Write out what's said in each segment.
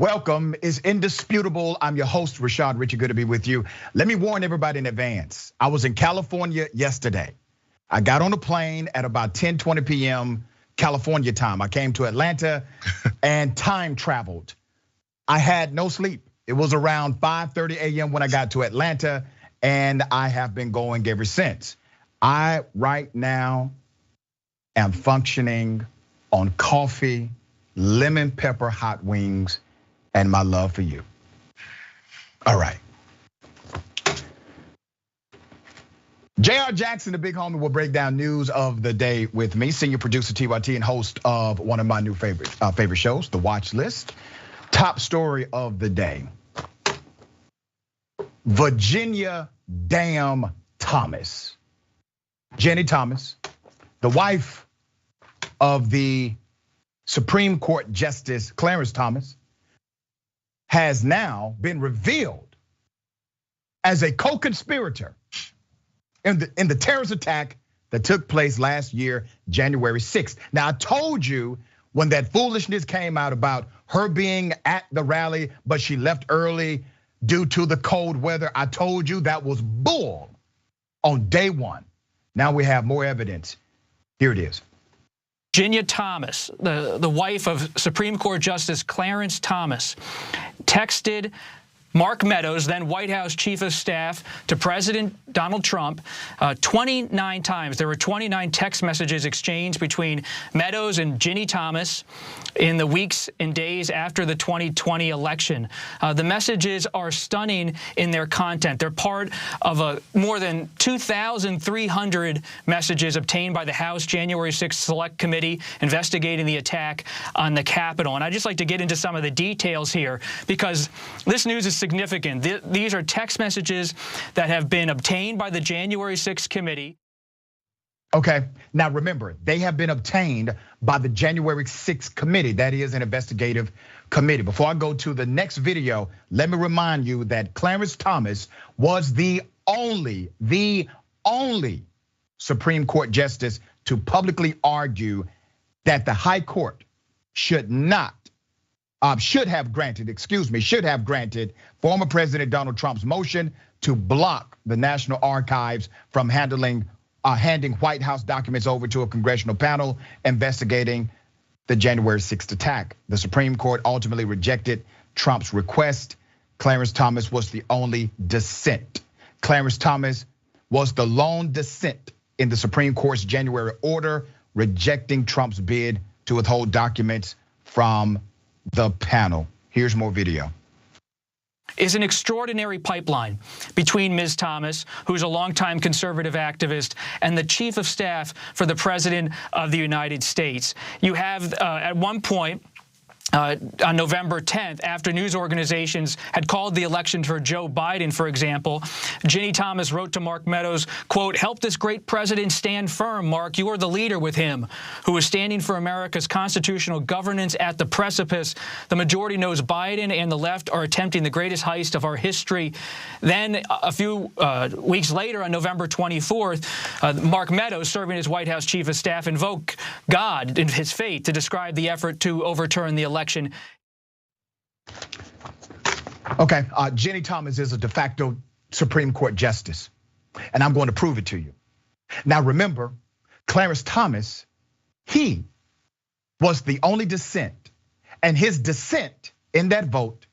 Welcome is indisputable. I'm your host, Rashad Richey. Good to be with you. Let me warn everybody in advance. I was in California yesterday. I got on a plane at about 10:20 p.m. California time. I came to Atlanta and time traveled. I had no sleep. It was around 5:30 a.m. when I got to Atlanta, and I have been going ever since. I right now am functioning on coffee, lemon pepper hot wings, and my love for you. All right. Jayar Jackson, the big homie, will break down news of the day with me. Senior producer TYT and host of one of my new favorite shows, The Watch List. Top story of the day. Virginia damn Thomas. Ginni Thomas, the wife of the Supreme Court Justice Clarence Thomas, has now been revealed as a co-conspirator in the terrorist attack that took place last year, January 6th. Now, I told you when that foolishness came out about her being at the rally, but she left early due to the cold weather. I told you that was bull on day one. Now we have more evidence. Here it is. Ginni Thomas, the wife of Supreme Court Justice Clarence Thomas, texted Mark Meadows, then White House Chief of Staff to President Donald Trump, 29 times. There were 29 text messages exchanged between Meadows and Ginni Thomas in the weeks and days after the 2020 election. The messages are stunning in their content. They're part of more than 2,300 messages obtained by the House January 6th Select Committee investigating the attack on the Capitol. And I'd just like to get into some of the details here because this news is significant. These are text messages that have been obtained by the January 6th committee. Okay, now remember, they have been obtained by the January 6th committee. That is an investigative committee. Before I go to the next video, let me remind you that Clarence Thomas was the only Supreme Court justice to publicly argue that the high court should have granted former President Donald Trump's motion to block the National Archives from handing White House documents over to a congressional panel investigating the January 6th attack. The Supreme Court ultimately rejected Trump's request. Clarence Thomas was the only dissent. Clarence Thomas was the lone dissent in the Supreme Court's January order rejecting Trump's bid to withhold documents from the panel. Here's more video. Is an extraordinary pipeline between Ms. Thomas, who's a longtime conservative activist, and the chief of staff for the president of the United States. You have at one point, on November 10th, after news organizations had called the election for Joe Biden, for example, Ginni Thomas wrote to Mark Meadows, quote, "Help this great president stand firm, Mark. You are the leader with him, who is standing for America's constitutional governance at the precipice. The majority knows Biden and the left are attempting the greatest heist of our history." Then a few weeks later, on November 24th, Mark Meadows, serving as White House Chief of Staff, invoked God and his fate to describe the effort to overturn the election. Okay, Ginni Thomas is a de facto Supreme Court justice, and I'm going to prove it to you. Now remember, Clarence Thomas, he was the only dissent, and his dissent in that vote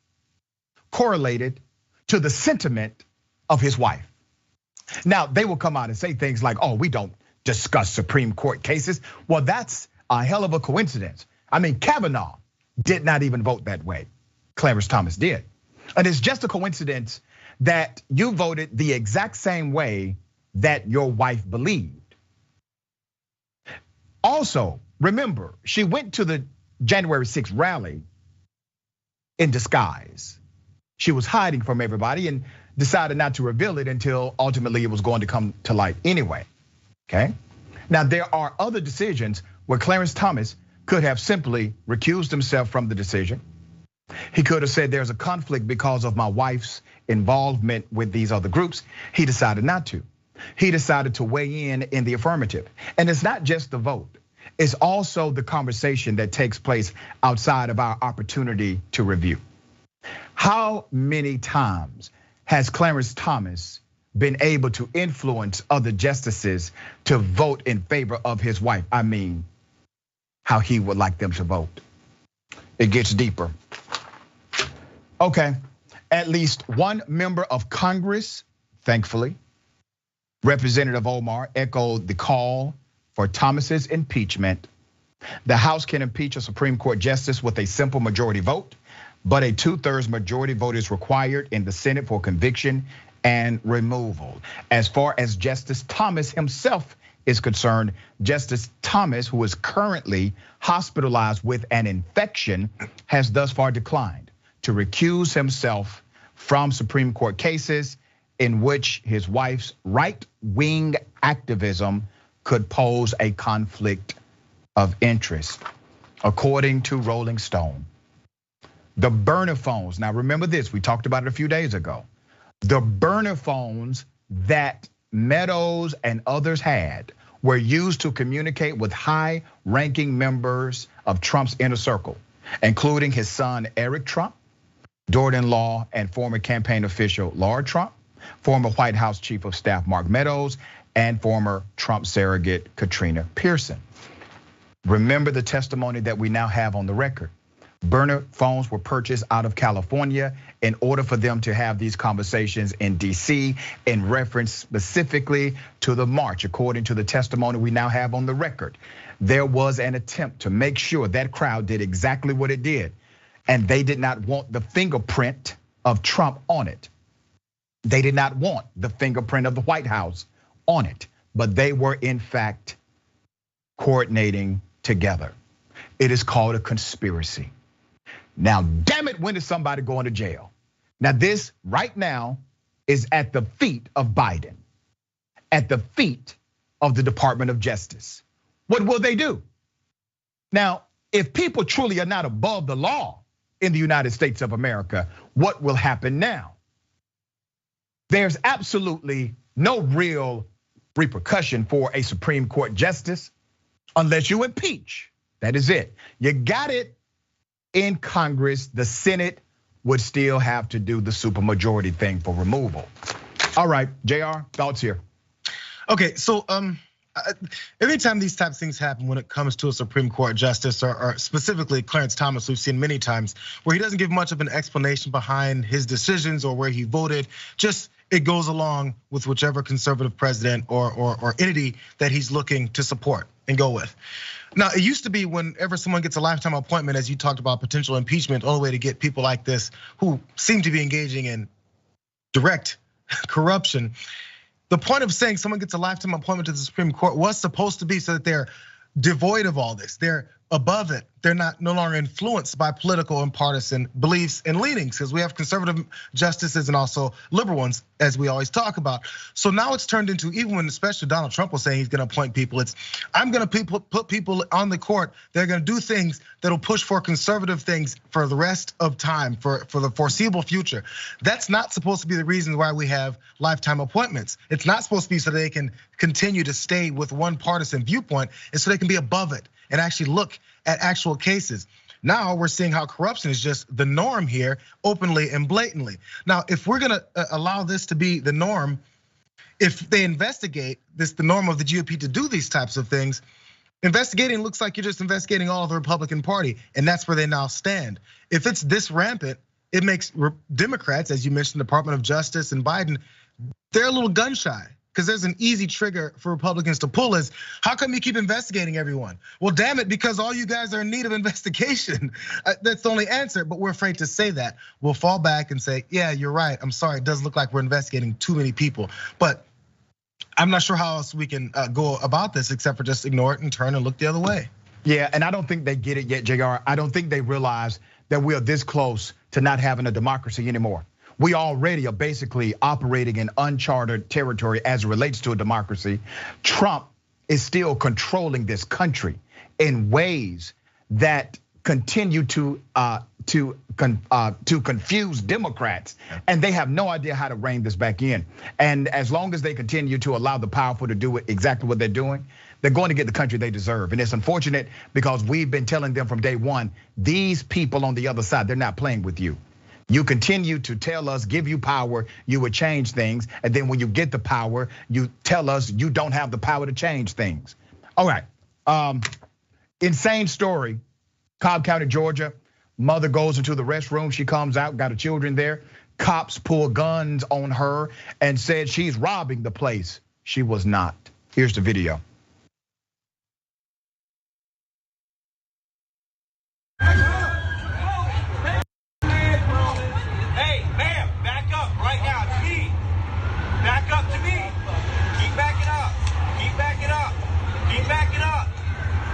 correlated to the sentiment of his wife. Now, they will come out and say things like, oh, we don't discuss Supreme Court cases. Well, that's a hell of a coincidence. I mean, Kavanaugh did not even vote that way. Clarence Thomas did. And it's just a coincidence that you voted the exact same way that your wife believed. Also, remember, she went to the January 6th rally in disguise. She was hiding from everybody and decided not to reveal it until ultimately it was going to come to light anyway, okay? Now, there are other decisions where Clarence Thomas could have simply recused himself from the decision. He could have said there's a conflict because of my wife's involvement with these other groups. He decided not to. He decided to weigh in the affirmative. And it's not just the vote. It's also the conversation that takes place outside of our opportunity to review. How many times has Clarence Thomas been able to influence other justices to vote in favor of his wife? I mean, how he would like them to vote. It gets deeper. Okay, at least one member of Congress, thankfully, Representative Omar, echoed the call for Thomas's impeachment. The House can impeach a Supreme Court justice with a simple majority vote, but a 2/3 majority vote is required in the Senate for conviction and removal. As far as Justice Thomas himself is concerned, Justice Thomas, who is currently hospitalized with an infection, has thus far declined to recuse himself from Supreme Court cases in which his wife's right-wing activism could pose a conflict of interest, according to Rolling Stone. The burner phones, now remember this, we talked about it a few days ago. The burner phones that Meadows and others had were used to communicate with high-ranking members of Trump's inner circle, including his son Eric Trump, daughter-in-law and former campaign official Laura Trump, former White House Chief of Staff Mark Meadows, and former Trump surrogate Katrina Pearson. Remember the testimony that we now have on the record. Burner phones were purchased out of California in order for them to have these conversations in DC in reference specifically to the march. According to the testimony we now have on the record, there was an attempt to make sure that crowd did exactly what it did. And they did not want the fingerprint of Trump on it. They did not want the fingerprint of the White House on it, but they were in fact coordinating together. It is called a conspiracy. Now, damn it, when is somebody going to jail? Now, this right now is at the feet of Biden, at the feet of the Department of Justice. What will they do? Now, if people truly are not above the law in the United States of America, what will happen now? There's absolutely no real repercussion for a Supreme Court justice unless you impeach. That is it. You got it in Congress. The Senate would still have to do the supermajority thing for removal. All right, Jayar, thoughts here. Okay, so every time these types of things happen when it comes to a Supreme Court justice or specifically Clarence Thomas, we've seen many times where he doesn't give much of an explanation behind his decisions or where he voted. Just it goes along with whichever conservative president or entity that he's looking to support and go with. Now, it used to be whenever someone gets a lifetime appointment, as you talked about potential impeachment, the only way to get people like this who seem to be engaging in direct corruption. The point of saying someone gets a lifetime appointment to the Supreme Court was supposed to be so that they're devoid of all this. They're above it. They're no longer influenced by political and partisan beliefs and leanings, because we have conservative justices and also liberal ones, as we always talk about. So now it's turned into, even when especially Donald Trump was saying he's gonna appoint people, it's I'm gonna put people on the court. They're gonna do things that'll push for conservative things for the rest of time, for the foreseeable future. That's not supposed to be the reason why we have lifetime appointments. It's not supposed to be so they can continue to stay with one partisan viewpoint. It's so they can be above it and actually look at actual cases. Now we're seeing how corruption is just the norm here, openly and blatantly. Now, if we're gonna allow this to be the norm, if they investigate this, the norm of the GOP to do these types of things, investigating looks like you're just investigating all of the Republican Party, and that's where they now stand. If it's this rampant, it makes Democrats, as you mentioned, the Department of Justice and Biden, they're a little gun shy. Because there's an easy trigger for Republicans to pull is, how come you keep investigating everyone? Well, damn it, because all you guys are in need of investigation. That's the only answer, but we're afraid to say that. We'll fall back and say, yeah, you're right. I'm sorry, it does look like we're investigating too many people. But I'm not sure how else we can go about this except for just ignore it and turn and look the other way. Yeah, and I don't think they get it yet, Jayar. I don't think they realize that we are this close to not having a democracy anymore. We already are basically operating in uncharted territory as it relates to a democracy. Trump is still controlling this country in ways that continue to confuse Democrats, and they have no idea how to rein this back in. And as long as they continue to allow the powerful to do exactly what they're doing, they're going to get the country they deserve. And it's unfortunate because we've been telling them from day one, these people on the other side, they're not playing with you. You continue to tell us, give you power, you would change things. And then when you get the power, you tell us you don't have the power to change things. All right, insane story, Cobb County, Georgia. Mother goes into the restroom, she comes out, got her children there. Cops pull guns on her and said she's robbing the place. She was not. Here's the video.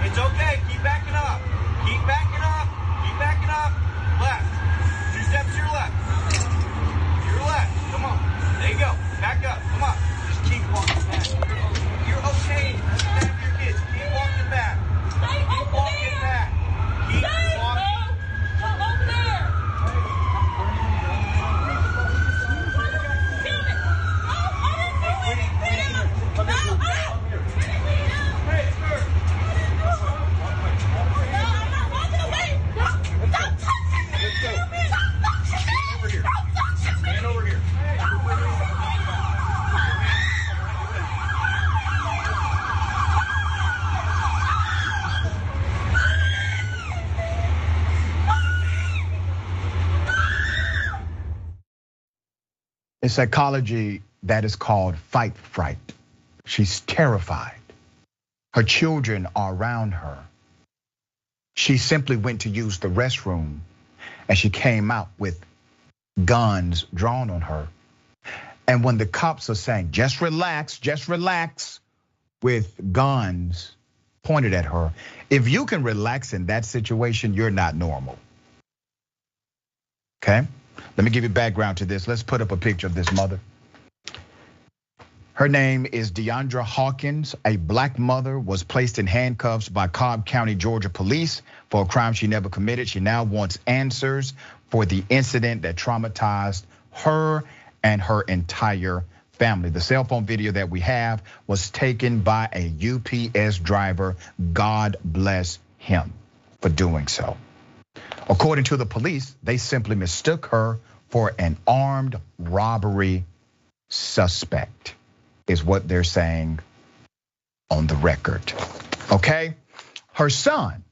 It's okay, keep backing up. Keep backing up, keep backing up. Left, 2 steps to your left. Your left, come on. There you go, back up, come on. Just keep walking back. You're okay, back your kids. Keep walking back. Keep walking back. Keep walking. Come over there. A psychology that is called fight fright. She's terrified. Her children are around her. She simply went to use the restroom and she came out with guns drawn on her. And when the cops are saying, just relax, with guns pointed at her, if you can relax in that situation, you're not normal. Okay? Let me give you background to this. Let's put up a picture of this mother. Her name is Deandra Hawkins. A black mother was placed in handcuffs by Cobb County, Georgia police for a crime she never committed. She now wants answers for the incident that traumatized her and her entire family. The cell phone video that we have was taken by a UPS driver. God bless him for doing so. According to the police, they simply mistook her for an armed robbery suspect, is what they're saying on the record. Okay? Her son,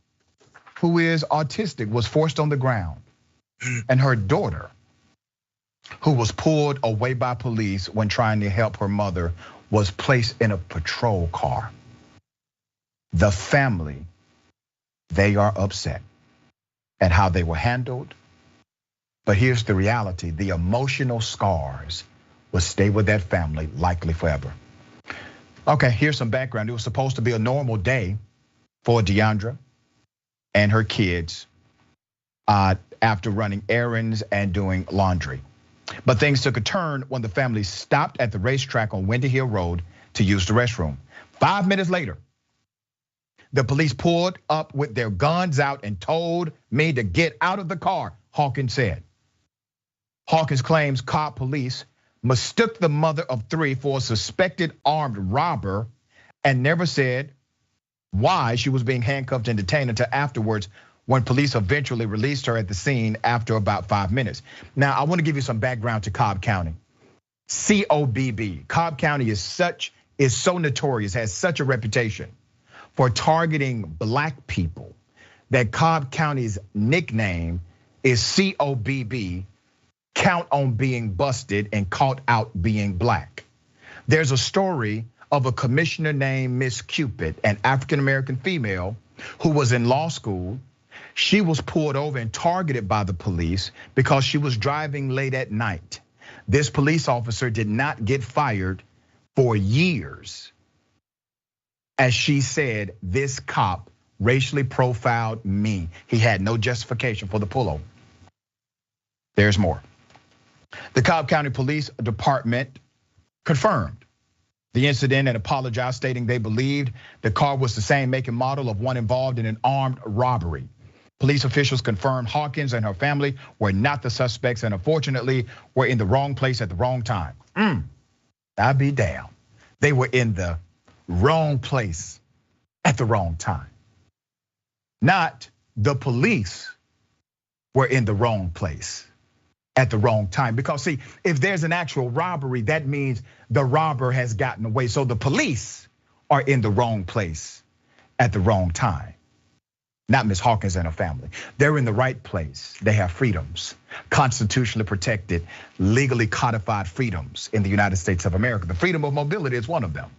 who is autistic, was forced on the ground. And her daughter, who was pulled away by police when trying to help her mother, was placed in a patrol car. The family, they are upset at how they were handled. But here's the reality: the emotional scars will stay with that family likely forever. Okay, here's some background. It was supposed to be a normal day for Deandra and her kids after running errands and doing laundry. But things took a turn when the family stopped at the racetrack on Windy Hill Road to use the restroom. 5 minutes later, the police pulled up with their guns out and told me to get out of the car, Hawkins said. Hawkins claims Cobb police mistook the mother of 3 for a suspected armed robber and never said why she was being handcuffed and detained until afterwards, when police eventually released her at the scene after about 5 minutes. Now, I want to give you some background to Cobb County. COBB, Cobb County is so notorious, has such a reputation for targeting black people that Cobb County's nickname is COBB, count on being busted and caught out being black. There's a story of a commissioner named Miss Cupid, an African-American female who was in law school. She was pulled over and targeted by the police because she was driving late at night. This police officer did not get fired for years. As she said, this cop racially profiled me. He had no justification for the pullover. There's more. The Cobb County Police Department confirmed the incident and apologized, stating they believed the car was the same make and model of one involved in an armed robbery. Police officials confirmed Hawkins and her family were not the suspects and unfortunately were in the wrong place at the wrong time. I'd be damned. They were in the wrong place at the wrong time. Not the police were in the wrong place at the wrong time. Because see, if there's an actual robbery, that means the robber has gotten away. So the police are in the wrong place at the wrong time. Not Ms. Hawkins and her family. They're in the right place. They have freedoms, constitutionally protected, legally codified freedoms in the United States of America. The freedom of mobility is one of them.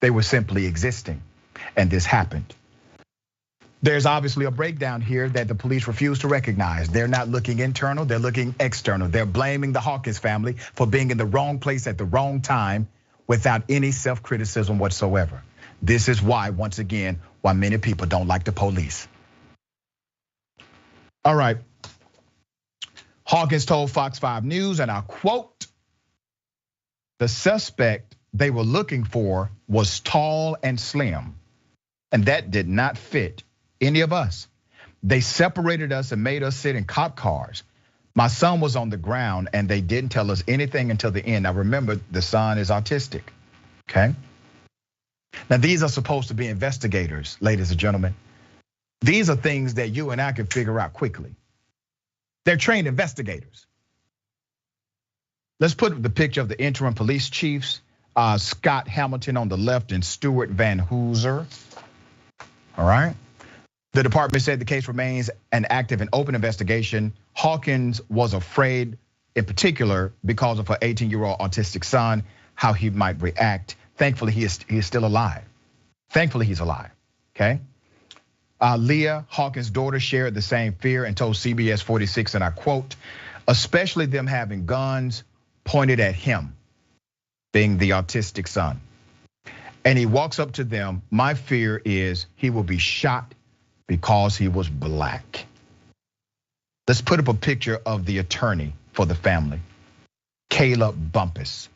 They were simply existing, and this happened. There's obviously a breakdown here that the police refuse to recognize. They're not looking internal, they're looking external. They're blaming the Hawkins family for being in the wrong place at the wrong time without any self-criticism whatsoever. This is why, once again, why many people don't like the police. All right. Hawkins told Fox 5 News, and I quote, "The suspect they were looking for was tall and slim, and that did not fit any of us. They separated us and made us sit in cop cars. My son was on the ground and they didn't tell us anything until the end." Now remember, the son is autistic, okay? Now these are supposed to be investigators, ladies and gentlemen. These are things that you and I can figure out quickly. They're trained investigators. Let's put the picture of the interim police chiefs, Scott Hamilton on the left and Stuart Van Hooser, all right? The department said the case remains an active and open investigation. Hawkins was afraid, in particular, because of her 18-year-old autistic son, how he might react. Thankfully, he is still alive. Thankfully, he's alive, okay? Leah, Hawkins' daughter, shared the same fear and told CBS 46, and I quote, "Especially them having guns pointed at him, being the autistic son. And he walks up to them. My fear is he will be shot because he was black." Let's put up a picture of the attorney for the family, Caleb Bumpus.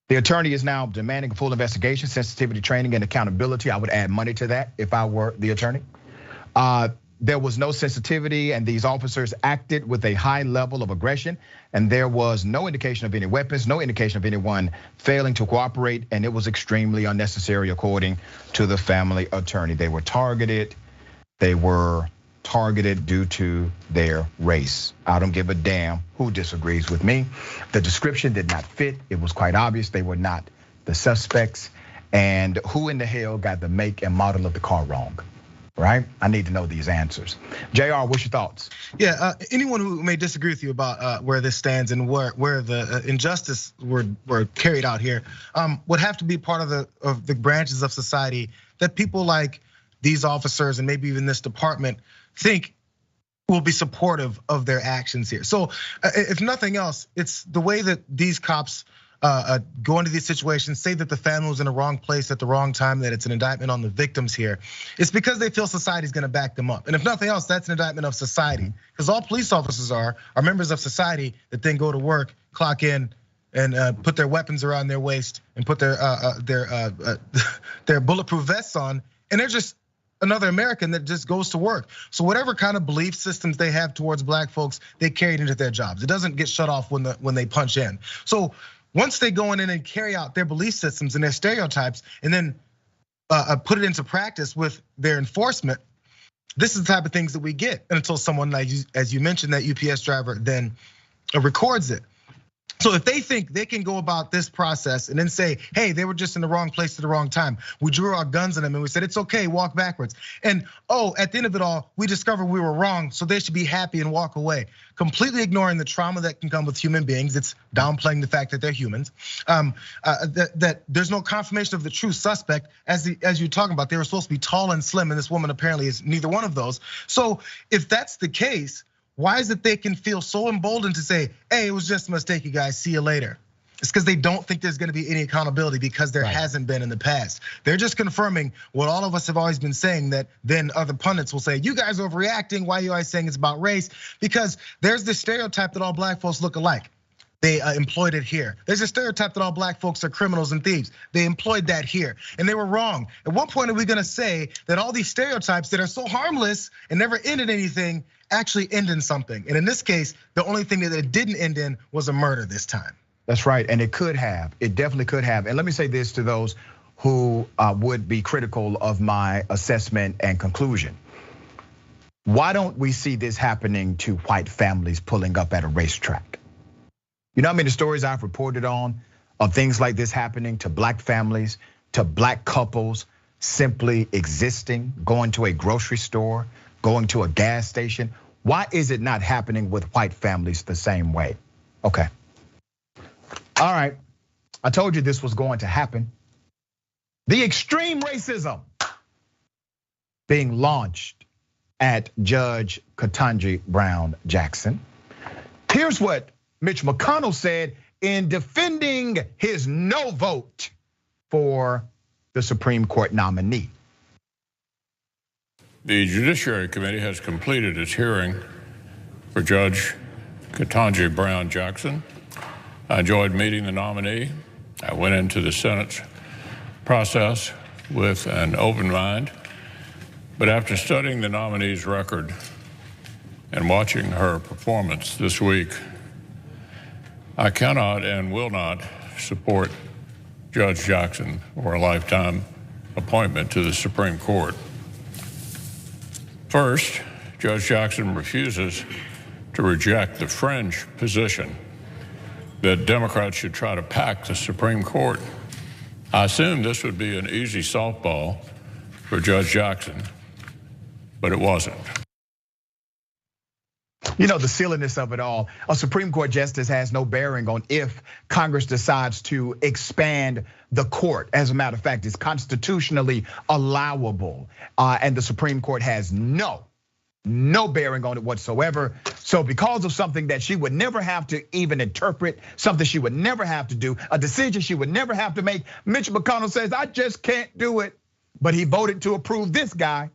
The attorney is now demanding a full investigation, sensitivity training, and accountability. I would add money to that if I were the attorney. There was no sensitivity, and these officers acted with a high level of aggression, and there was no indication of any weapons, no indication of anyone failing to cooperate, and it was extremely unnecessary, according to the family attorney. They were targeted. They were targeted due to their race. I don't give a damn who disagrees with me. The description did not fit. It was quite obvious they were not the suspects. And who in the hell got the make and model of the car wrong? Right? I need to know these answers. JR, what's your thoughts? Yeah, anyone who may disagree with you about where this stands and where the injustice were carried out here would have to be part of the branches of society that people like these officers and maybe even this department think will be supportive of their actions here. So if nothing else, it's the way that these cops go into these situations, say that the family was in the wrong place at the wrong time, that it's an indictment on the victims here. It's because they feel society's gonna back them up. And if nothing else, that's an indictment of society. Because all police officers are members of society that then go to work, clock in, and put their weapons around their waist and put their bulletproof vests on, and they're just another American that just goes to work. So whatever kind of belief systems they have towards black folks, they carry it into their jobs. It doesn't get shut off when they punch in. So once they go in and carry out their belief systems and their stereotypes, and then put it into practice with their enforcement, this is the type of things that we get until someone, like as you mentioned, that UPS driver then records it. So if they think they can go about this process and then say, hey, they were just in the wrong place at the wrong time. We drew our guns on them and we said, it's okay, walk backwards. And at the end of it all, we discovered we were wrong, so they should be happy and walk away. Completely ignoring the trauma that can come with human beings. It's downplaying the fact that they're humans. That there's no confirmation of the true suspect. As you're talking about, they were supposed to be tall and slim, and this woman apparently is neither one of those. So if that's the case, why is it they can feel so emboldened to say, hey, it was just a mistake, you guys, see you later? It's because they don't think there's gonna be any accountability because there hasn't been in the past. They're just confirming what all of us have always been saying, that then other pundits will say, you guys are overreacting, why are you always saying it's about race? Because there's this stereotype that all black folks look alike. They employed it here. There's a stereotype that all black folks are criminals and thieves. They employed that here, and they were wrong. At what point are we gonna say that all these stereotypes that are so harmless and never ended anything actually end in something? And in this case, the only thing that it didn't end in was a murder this time. That's right, and it could have, it definitely could have. And let me say this to those who would be critical of my assessment and conclusion. Why don't we see this happening to white families pulling up at a racetrack? You know how many stories I've reported on of things like this happening to black families, to black couples simply existing, going to a grocery store, going to a gas station? Why is it not happening with white families the same way? Okay. All right, I told you this was going to happen. The extreme racism being launched at Judge Ketanji Brown Jackson. Here's what Mitch McConnell said in defending his no vote for the Supreme Court nominee. The Judiciary Committee has completed its hearing for Judge Ketanji Brown Jackson. I enjoyed meeting the nominee. I went into the Senate's process with an open mind. But after studying the nominee's record and watching her performance this week, I cannot and will not support Judge Jackson or a lifetime appointment to the Supreme Court. First, Judge Jackson refuses to reject the fringe position that Democrats should try to pack the Supreme Court. I assumed this would be an easy softball for Judge Jackson, but it wasn't. You know, the silliness of it all, a Supreme Court justice has no bearing on if Congress decides to expand the court. As a matter of fact, it's constitutionally allowable, and the Supreme Court has no bearing on it whatsoever. So because of something that she would never have to even interpret, something she would never have to do, a decision she would never have to make, Mitch McConnell says, I just can't do it. But he voted to approve this guy.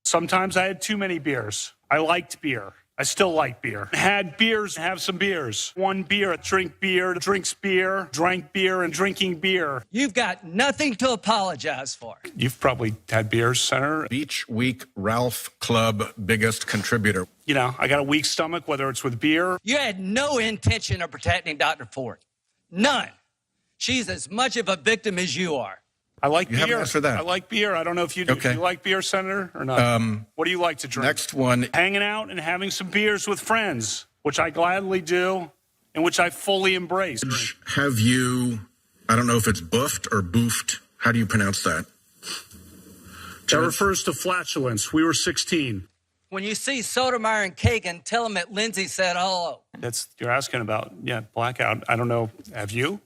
Sometimes I had too many beers. I liked beer. I still like beer. Had beers, have some beers. One beer, drink beer, drinks beer, drank beer, and drinking beer. You've got nothing to apologize for. You've probably had beers, Senator. Beach Week Ralph Club biggest contributor. You know, I got a weak stomach, whether it's with beer. You had no intention of protecting Dr. Ford. None. She's as much of a victim as you are. I like beer. You haven't answered that. I like beer. I don't know if you do. Okay. Do you like beer, Senator, or not? What do you like to drink? Next one. Hanging out and having some beers with friends, which I gladly do, and which I fully embrace. Have you, I don't know if it's buffed or boofed. How do you pronounce that? That refers to flatulence. We were 16. When you see Sotomayor and Kagan, tell them that Lindsay said hello. You're asking about, yeah, blackout. I don't know. Have you?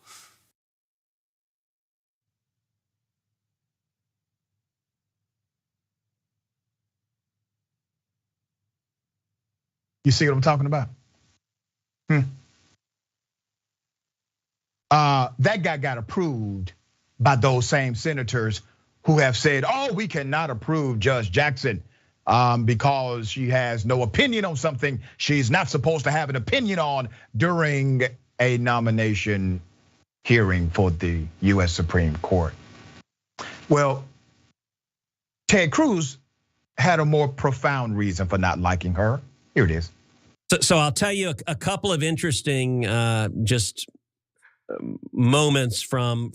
You see what I'm talking about? That guy got approved by those same senators who have said, oh, we cannot approve Judge Jackson because she has no opinion on something she's not supposed to have an opinion on during a nomination hearing for the US Supreme Court. Well, Ted Cruz had a more profound reason for not liking her. Here it is. So I'll tell you a couple of interesting just moments from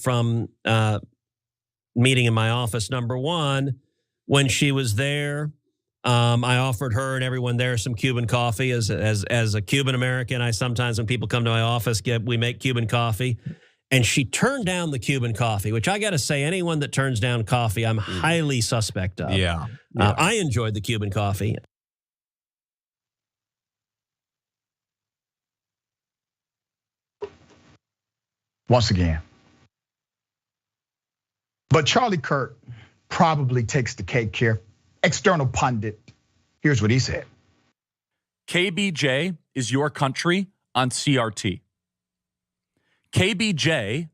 meeting in my office. Number one, when she was there, I offered her and everyone there some Cuban coffee. As a Cuban American, I sometimes, when people come to my office, we make Cuban coffee. And she turned down the Cuban coffee, which I got to say, anyone that turns down coffee, I'm highly suspect of. Yeah. I enjoyed the Cuban coffee. Once again. But Charlie Kirk probably takes the cake here. External pundit. Here's what he said. KBJ is your country on CRT. KBJ,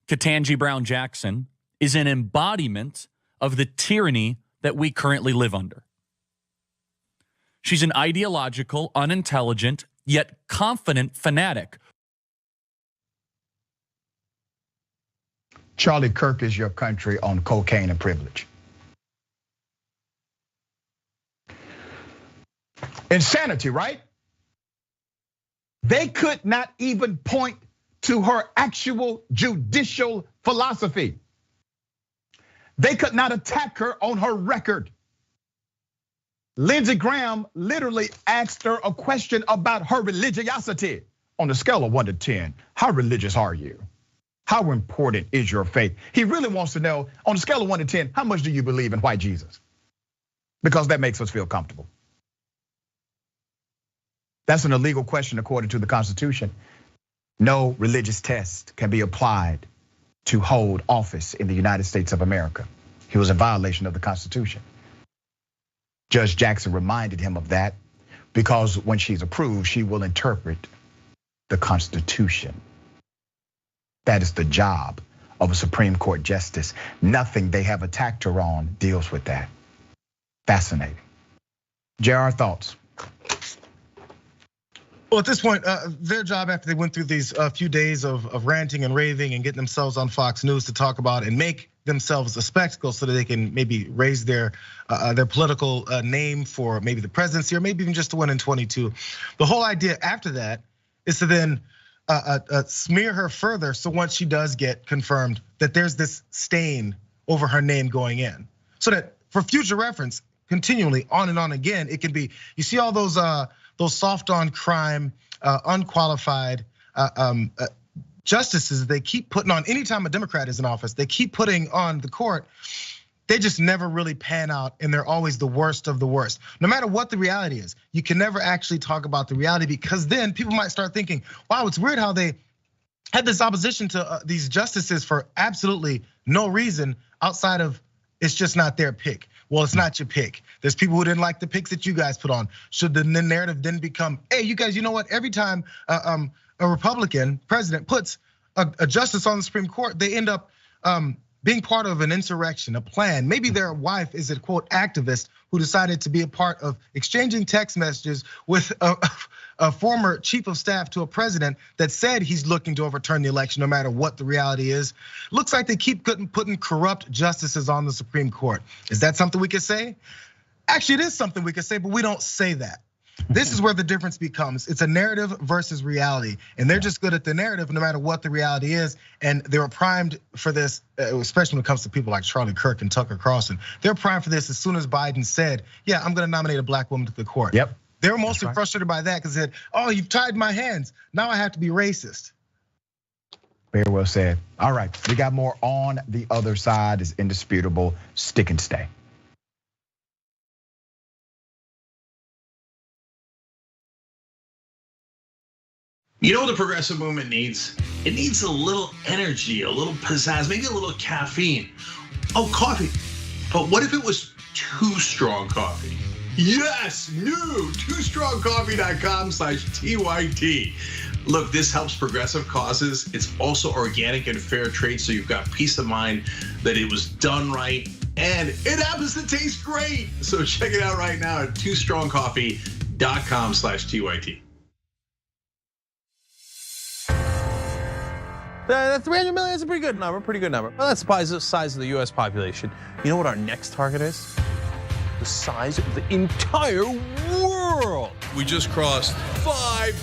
Ketanji Brown Jackson, is an embodiment of the tyranny that we currently live under. She's an ideological, unintelligent, yet confident fanatic. Charlie Kirk is your country on cocaine and privilege. Insanity, right? They could not even point to her actual judicial philosophy. They could not attack her on her record. Lindsey Graham literally asked her a question about her religiosity. On a scale of 1 to 10, how religious are you? How important is your faith? He really wants to know, on a scale of 1 to 10, how much do you believe in white Jesus? Because that makes us feel comfortable. That's an illegal question according to the Constitution. No religious test can be applied to hold office in the United States of America. He was in violation of the Constitution. Judge Jackson reminded him of that because when she's approved, she will interpret the Constitution. That is the job of a Supreme Court justice. Nothing they have attacked her on deals with that. Fascinating. Jayar, thoughts? Well, at this point, their job after they went through these few days of ranting and raving and getting themselves on Fox News to talk about and make themselves a spectacle so that they can maybe raise their political name for maybe the presidency or maybe even just to win in 22. The whole idea after that is to then smear her further. So once she does get confirmed, that there's this stain over her name going in, so that for future reference, continually on and on again, it can be. You see all those soft on crime, unqualified justices they keep putting on. Anytime a Democrat is in office, they keep putting on the court. They just never really pan out, and they're always the worst of the worst. No matter what the reality is, you can never actually talk about the reality because then people might start thinking, wow, it's weird how they had this opposition to these justices for absolutely no reason outside of it's just not their pick. Well, it's not your pick. There's people who didn't like the picks that you guys put on. Should the narrative then become, hey, you guys, you know what? Every time a Republican president puts a justice on the Supreme Court, they end up being part of an insurrection, a plan. Maybe their wife is a quote activist who decided to be a part of exchanging text messages with a former chief of staff to a president that said he's looking to overturn the election no matter what the reality is. Looks like they keep putting corrupt justices on the Supreme Court. Is that something we could say? Actually, it is something we could say, but we don't say that. This is where the difference becomes. It's a narrative versus reality. And they're just good at the narrative no matter what the reality is. And they were primed for this, especially when it comes to people like Charlie Kirk and Tucker Carlson. They're primed for this as soon as Biden said, yeah, I'm gonna nominate a black woman to the court. Yep. They were mostly frustrated by that because they said, oh, you've tied my hands. Now I have to be racist. Very well said. All right, we got more on the other side. Is indisputable. Stick and stay. You know what the progressive movement needs? It needs a little energy, a little pizzazz, maybe a little caffeine. Oh, coffee. But what if it was Too Strong Coffee? Yes, new, toostrongcoffee.com/TYT. Look, this helps progressive causes. It's also organic and fair trade, so you've got peace of mind that it was done right, and it happens to taste great. So check it out right now at toostrongcoffee.com/TYT. 300 million is a pretty good number, Well, that's the size of the US population. You know what our next target is? The size of the entire world. We just crossed 5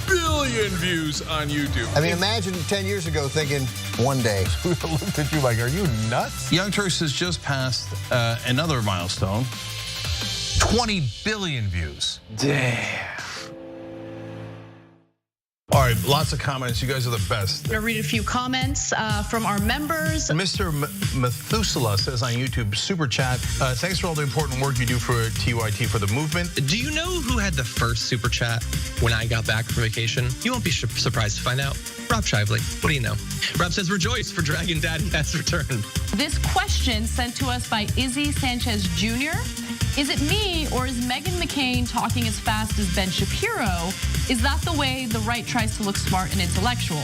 billion views on YouTube. I mean, imagine 10 years ago thinking one day. We looked at you like, are you nuts? Young Turks has just passed another milestone. 20 billion views. Damn. All right, lots of comments. You guys are the best. I'm gonna read a few comments from our members. Mr. Methuselah says on YouTube, super chat, thanks for all the important work you do for TYT for the movement. Do you know who had the first super chat when I got back from vacation? You won't be surprised to find out. Rob Shively. What do you know? Rob says, rejoice for Dragon Daddy has returned. This question sent to us by Izzy Sanchez Jr. Is it me or is Meghan McCain talking as fast as Ben Shapiro? Is that the way the right tries to look smart and intellectual?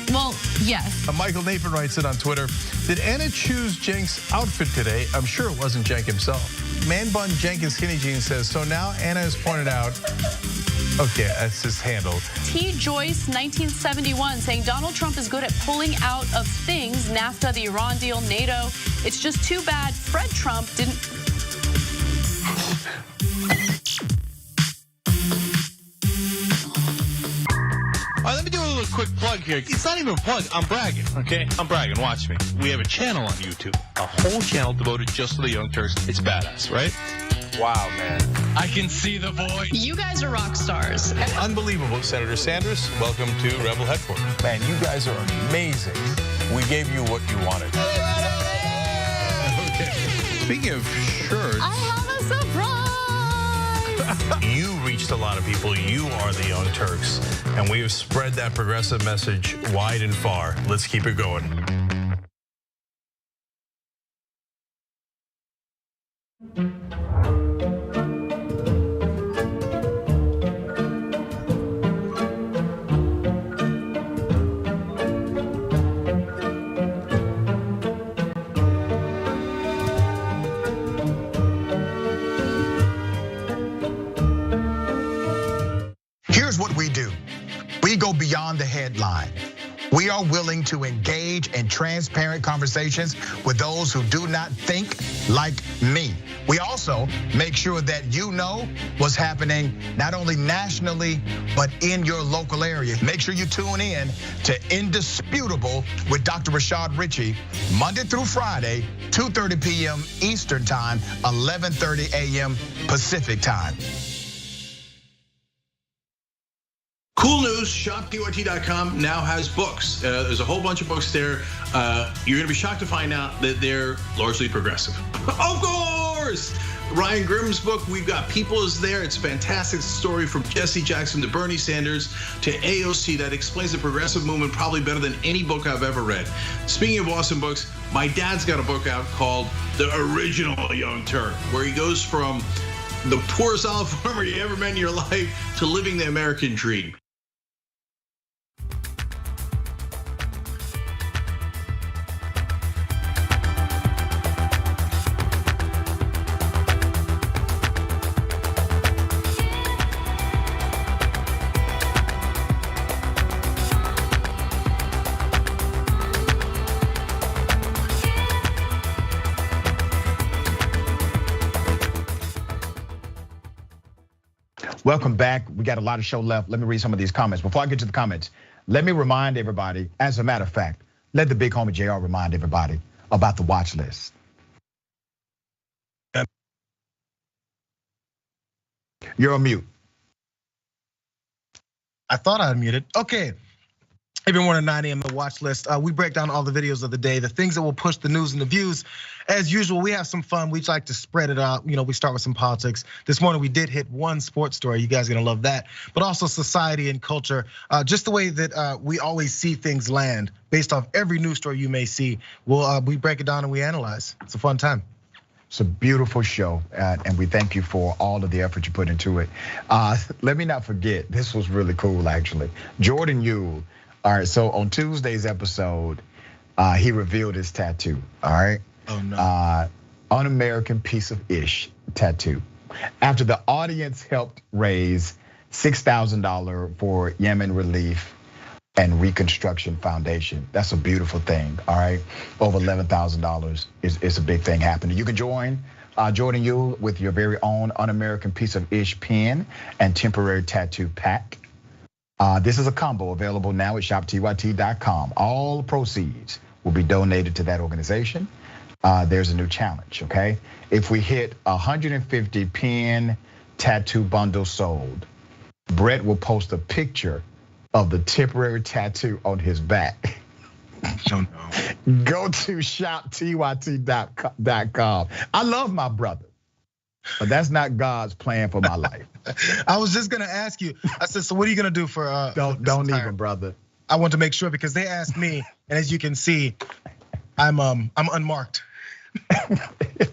Well, yes. Michael Nathan writes it on Twitter. Did Anna choose Cenk's outfit today? I'm sure it wasn't Cenk himself. Man Bun Jenkins Skinny Jeans says, so now Anna has pointed out, okay, that's his handle. T. Joyce, 1971, saying Donald Trump is good at pulling out of things, NAFTA, the Iran deal, NATO. It's just too bad Fred Trump didn't. All right, let me do a little quick plug here. It's not even a plug, I'm bragging, okay? I'm bragging, watch me. We have a channel on YouTube, a whole channel devoted just to the Young Turks. It's badass, right? Wow, man. I can see the void. You guys are rock stars. Unbelievable. Senator Sanders, welcome to Rebel Headquarters. Man, you guys are amazing. We gave you what you wanted. Okay. Speaking of shirts. I have a surprise. You reached a lot of people. You are the Young Turks. And we have spread that progressive message wide and far. Let's keep it going. Here's what we do. We go beyond the headline. We are willing to engage in transparent conversations with those who do not think like me. We also make sure that you know what's happening not only nationally, but in your local area. Make sure you tune in to Indisputable with Dr. Rashad Ritchie, Monday through Friday, 2:30 p.m. Eastern Time, 11:30 a.m. Pacific Time. Cool news, shoptyt.com now has books. There's a whole bunch of books there. You're gonna be shocked to find out that they're largely progressive. Of course! Ryan Grimm's book, We've Got People, is there. It's a fantastic story from Jesse Jackson to Bernie Sanders to AOC that explains the progressive movement probably better than any book I've ever read. Speaking of awesome books, my dad's got a book out called The Original Young Turk, where he goes from the poorest olive farmer you ever met in your life to living the American dream. Welcome back. We got a lot of show left. Let me read some of these comments. Before I get to the comments, let me remind everybody, as a matter of fact, let the big homie JR remind everybody about the watch list. You're on mute. I thought I unmuted. Okay. Every morning at 9 a.m. the watch list. We break down all the videos of the day, the things that will push the news and the views. As usual, we have some fun. We like to spread it out. We start with some politics. This morning we did hit one sports story. You guys are gonna love that. But also society and culture. Just the way that we always see things land based off every news story you may see. We break it down and we analyze. It's a fun time. It's a beautiful show, and we thank you for all of the effort you put into it. Let me not forget, this was really cool actually. Jordan Yule. All right, so on Tuesday's episode, he revealed his tattoo, all right? Oh no. Un-American piece of ish tattoo. After the audience helped raise $6,000 for Yemen Relief and Reconstruction Foundation. That's a beautiful thing, all right? Over $11,000 is a big thing happening. You can join Jordan Yule with your very own Un-American piece of ish pin and temporary tattoo pack. This is a combo available now at shoptyt.com. All proceeds will be donated to that organization. There's a new challenge, okay? If we hit 150 pin tattoo bundles sold, Brett will post a picture of the temporary tattoo on his back. Oh no. Go to shoptyt.com. I love my brother, but that's not God's plan for my life. I was just gonna ask you. I said, so what are you gonna do for? Don't even, brother. I want to make sure because they asked me, and as you can see, I'm unmarked.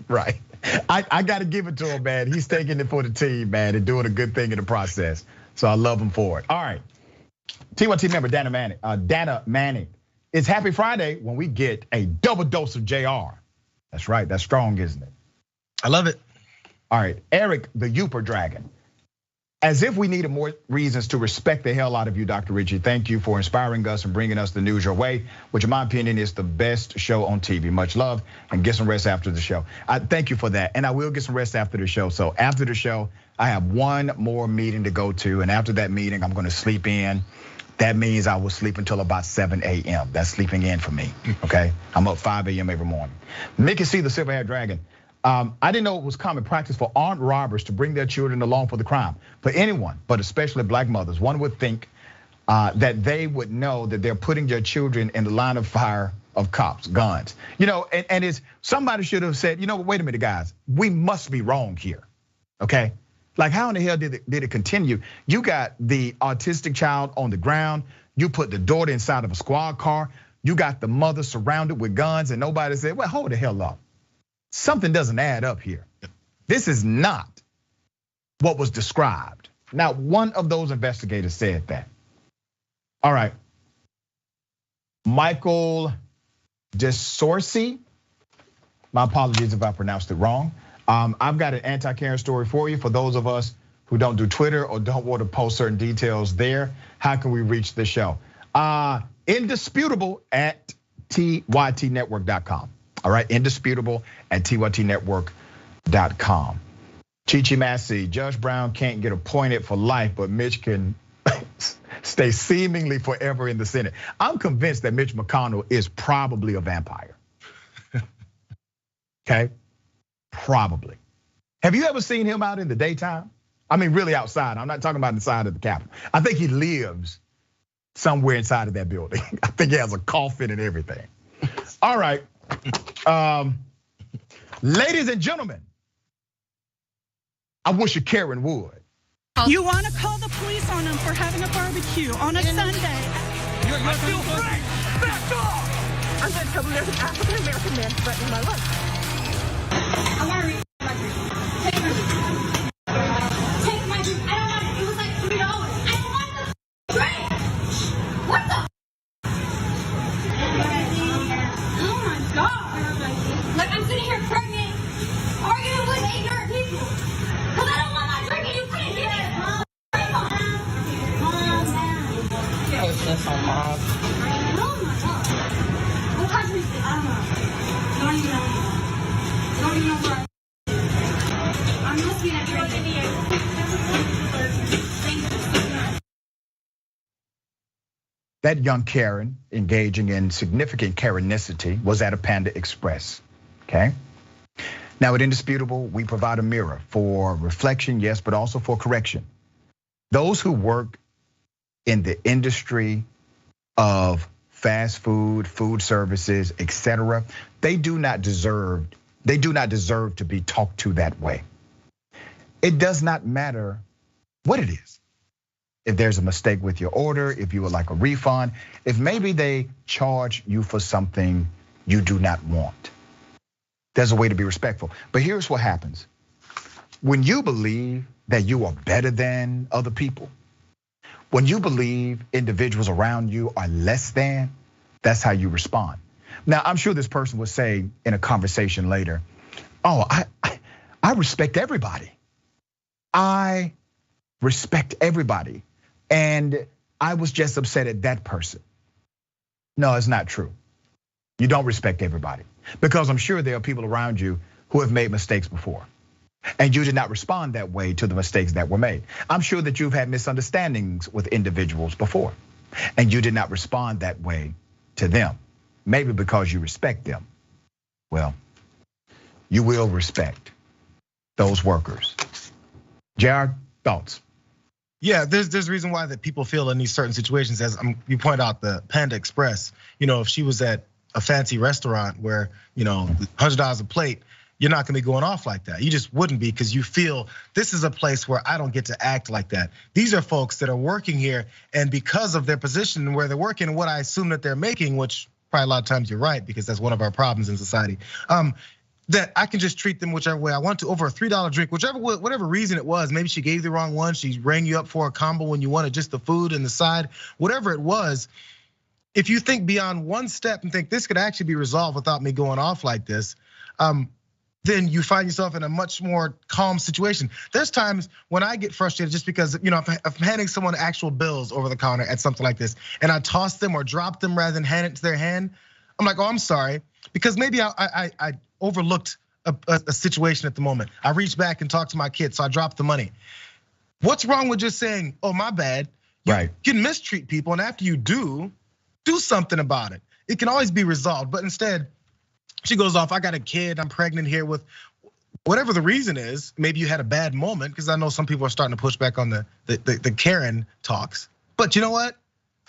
Right. I got to give it to him, man. He's taking it for the team, man, and doing a good thing in the process. So I love him for it. All right. TYT member Dana Manning. It's Happy Friday when we get a double dose of JR. That's right. That's strong, isn't it? I love it. All right, Eric, the Youper Dragon. As if we needed more reasons to respect the hell out of you, Dr. Ritchie. Thank you for inspiring us and bringing us the news your way, which in my opinion is the best show on TV. Much love and get some rest after the show. I thank you for that. And I will get some rest after the show. So after the show, I have one more meeting to go to. And after that meeting, I'm gonna sleep in. That means I will sleep until about 7 a.m. That's sleeping in for me, okay? I'm up 5 a.m. every morning. Mickey C, the Silver-Haired Dragon. I didn't know it was common practice for armed robbers to bring their children along for the crime. For anyone, but especially black mothers, one would think that they would know that they're putting their children in the line of fire of cops, guns. And it's somebody should have said, wait a minute, guys, we must be wrong here, okay? Like, how in the hell did it continue? You got the autistic child on the ground. You put the daughter inside of a squad car. You got the mother surrounded with guns, and nobody said, well, hold the hell up. Something doesn't add up here. This is not what was described. Now, one of those investigators said that. All right. Michael DeSorcy. My apologies if I pronounced it wrong. I've got an anti-Karen story for you. For those of us who don't do Twitter or don't want to post certain details there, how can we reach the show? Indisputable at tytnetwork.com. All right, indisputable at tytnetwork.com. Chichi Massey, Judge Brown can't get appointed for life, but Mitch can stay seemingly forever in the Senate. I'm convinced that Mitch McConnell is probably a vampire. Okay, probably. Have you ever seen him out in the daytime? I mean, really outside. I'm not talking about inside of the Capitol. I think he lives somewhere inside of that building. I think he has a coffin and everything. All right, ladies and gentlemen, I wish a Karen would. You want to call the police on them for having a barbecue on a Sunday? I feel free. Back off! I'm going to tell them there's an African-American man threatening my life. I want to read my drink. Take my drink. Take my drink. I don't want it. It was like $3. I don't want the drink. What the? Oh my God. Like, I'm sitting here pregnant, arguing with ignorant people. Because I don't want my drink and you couldn't get it. It's just so mob. Oh my God. What country is it? I don't know. Don't even know. Don't even know where I'm looking at right here. That young Karen engaging in significant Karenicity was at a Panda Express, okay? Now at Indisputable, we provide a mirror for reflection, yes, but also for correction. Those who work in the industry of fast food, food services, etc., they do not deserve to be talked to that way. It does not matter what it is. If there's a mistake with your order, if you would like a refund, if maybe they charge you for something you do not want. There's a way to be respectful. But here's what happens. When you believe that you are better than other people, when you believe individuals around you are less than, that's how you respond. Now, I'm sure this person would say in a conversation later, oh, I respect everybody. I respect everybody. And I was just upset at that person. No, it's not true. You don't respect everybody. Because I'm sure there are people around you who have made mistakes before. And you did not respond that way to the mistakes that were made. I'm sure that you've had misunderstandings with individuals before. And you did not respond that way to them. Maybe because you respect them. Well, you will respect those workers. Jayar, thoughts? Yeah, there's a reason why that people feel in these certain situations, as you point out, the Panda Express. If she was at a fancy restaurant where $100 a plate, you're not gonna be going off like that. You just wouldn't be, because you feel this is a place where I don't get to act like that. These are folks that are working here, and because of their position and where they're working and what I assume that they're making, which probably a lot of times you're right, because that's one of our problems in society. That I can just treat them whichever way I want to, over a $3 drink, whatever reason it was. Maybe she gave the wrong one. She rang you up for a combo when you wanted just the food and the side, whatever it was. If you think beyond one step and think this could actually be resolved without me going off like this, then you find yourself in a much more calm situation. There's times when I get frustrated just because, if I'm handing someone actual bills over the counter at something like this, and I toss them or drop them rather than hand it to their hand, I'm like, oh, I'm sorry. Because maybe I overlooked a situation at the moment. I reached back and talked to my kid, so I dropped the money. What's wrong with just saying, oh, my bad? You can mistreat people, and after you do something about it. It can always be resolved, but instead, she goes off, I got a kid, I'm pregnant here with, Whatever the reason is, maybe you had a bad moment, because I know some people are starting to push back on the Karen talks. But you know what?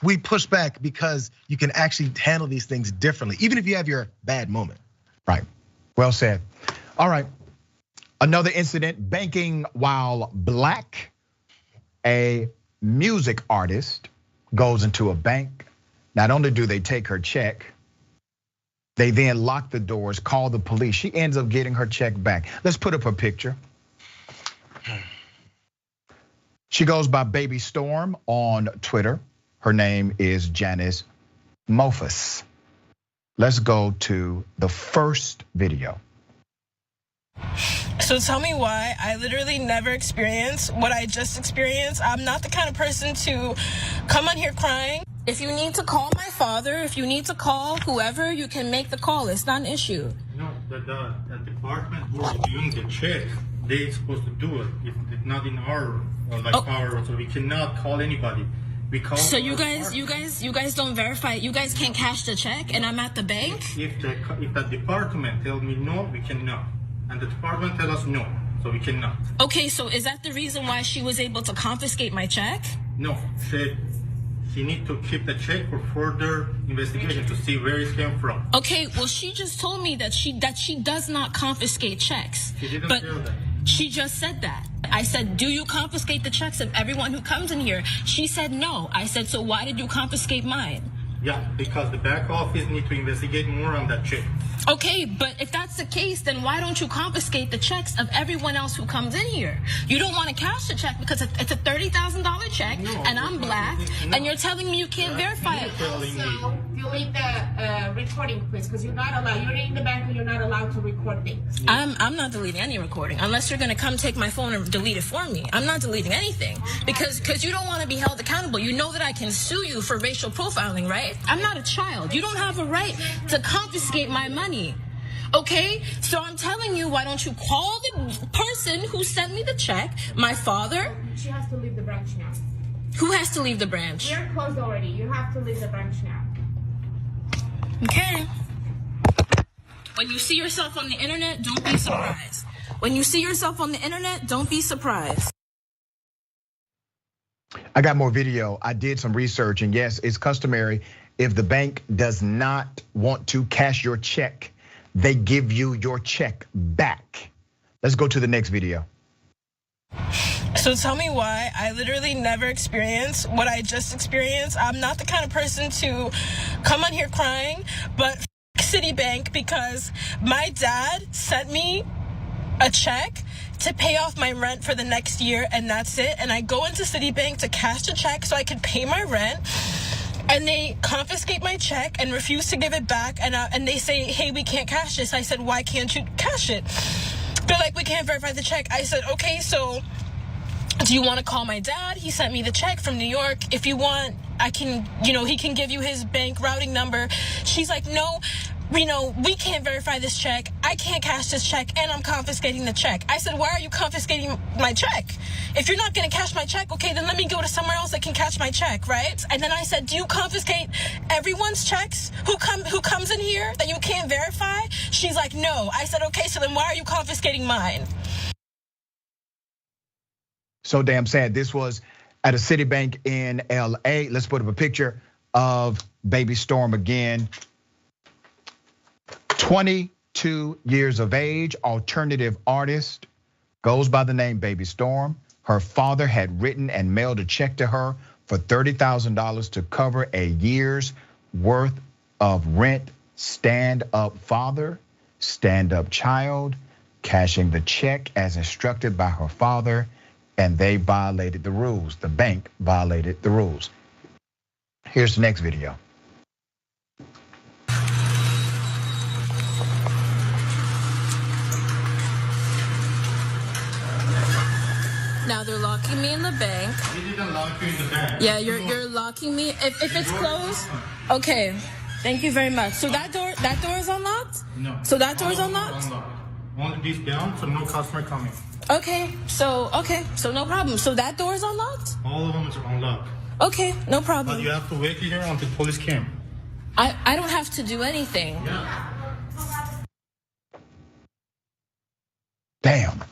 We push back because you can actually handle these things differently, even if you have your bad moment. Right. Well said. All right. Another incident, banking while black. A music artist goes into a bank. Not only do they take her check, they then lock the doors, call the police. She ends up getting her check back. Let's put up a picture. She goes by Baby Storm on Twitter. Her name is Janice Mofus. Let's go to the first video. So tell me why I literally never experienced what I just experienced. I'm not the kind of person to come on here crying. If you need to call my father, if you need to call whoever, you can make the call. It's not an issue. No, the department who is doing the check, they're supposed to do it. If it's not in our power, so we cannot call anybody. We call. So you guys don't verify. You guys can't cash the check, and I'm at the bank. If the department tells me no, we cannot, and the department tells us no, so we cannot. Okay, so is that the reason why she was able to confiscate my check? No, she need to keep the check for further investigation to see where it came from. Okay, well she just told me that she does not confiscate checks. She didn't but tell that. She just said that. I said, do you confiscate the checks of everyone who comes in here? She said no. I said, so why did you confiscate mine? Yeah, because the back office need to investigate more on that check. Okay, but if that's the case, then why don't you confiscate the checks of everyone else who comes in here? You don't want to cash the check because it's a $30,000 check, and I'm black, and you're telling me you can't verify it. Also, delete the recording, please, because you're not allowed. You're in the bank and you're not allowed to record things. I'm not deleting any recording unless you're going to come take my phone and delete it for me. I'm not deleting anything because you don't want to be held accountable. You know that I can sue you for racial profiling, right? I'm not a child. You don't have a right to confiscate my money. Okay, so I'm telling you, why don't you call the person who sent me the check, my father? She has to leave the branch now. Who has to leave the branch? You're closed already. You have to leave the branch now. Okay. When you see yourself on the internet, don't be surprised. When you see yourself on the internet, don't be surprised. I got more video. I did some research, and yes, it's customary. If the bank does not want to cash your check, they give you your check back. Let's go to the next video. So tell me why I literally never experienced what I just experienced. I'm not the kind of person to come on here crying, but Citibank, because my dad sent me a check to pay off my rent for the next year, and that's it. And I go into Citibank to cash the check so I could pay my rent. And they confiscate my check and refuse to give it back. And they say, hey, we can't cash this. I said, why can't you cash it? They're like, we can't verify the check. I said, okay, so do you want to call my dad? He sent me the check from New York. If you want, I can, he can give you his bank routing number. She's like, no, we can't verify this check. I can't cash this check, and I'm confiscating the check. I said, why are you confiscating my check? If you're not gonna cash my check, okay, then let me go to somewhere else that can cash my check, right? And then I said, do you confiscate everyone's checks who comes in here that you can't verify? She's like, no. I said, okay, so then why are you confiscating mine? So damn sad. This was at a Citibank in LA. Let's put up a picture of Baby Storm again. 22 years of age, alternative artist, goes by the name Baby Storm. Her father had written and mailed a check to her for $30,000 to cover a year's worth of rent. Stand up father, stand up child, cashing the check as instructed by her father, and they violated the rules. The bank violated the rules. Here's the next video. Now they're locking me in the bank. We didn't lock you in the bank. Yeah, you're locking me. If it's closed, okay. Thank you very much. So that door is unlocked? No. So that door is unlocked? Only these down, so no customer coming. Okay, so no problem. So that door is unlocked? All of them are unlocked. Okay, no problem. But you have to wait here until police came. I don't have to do anything. Yeah. Damn.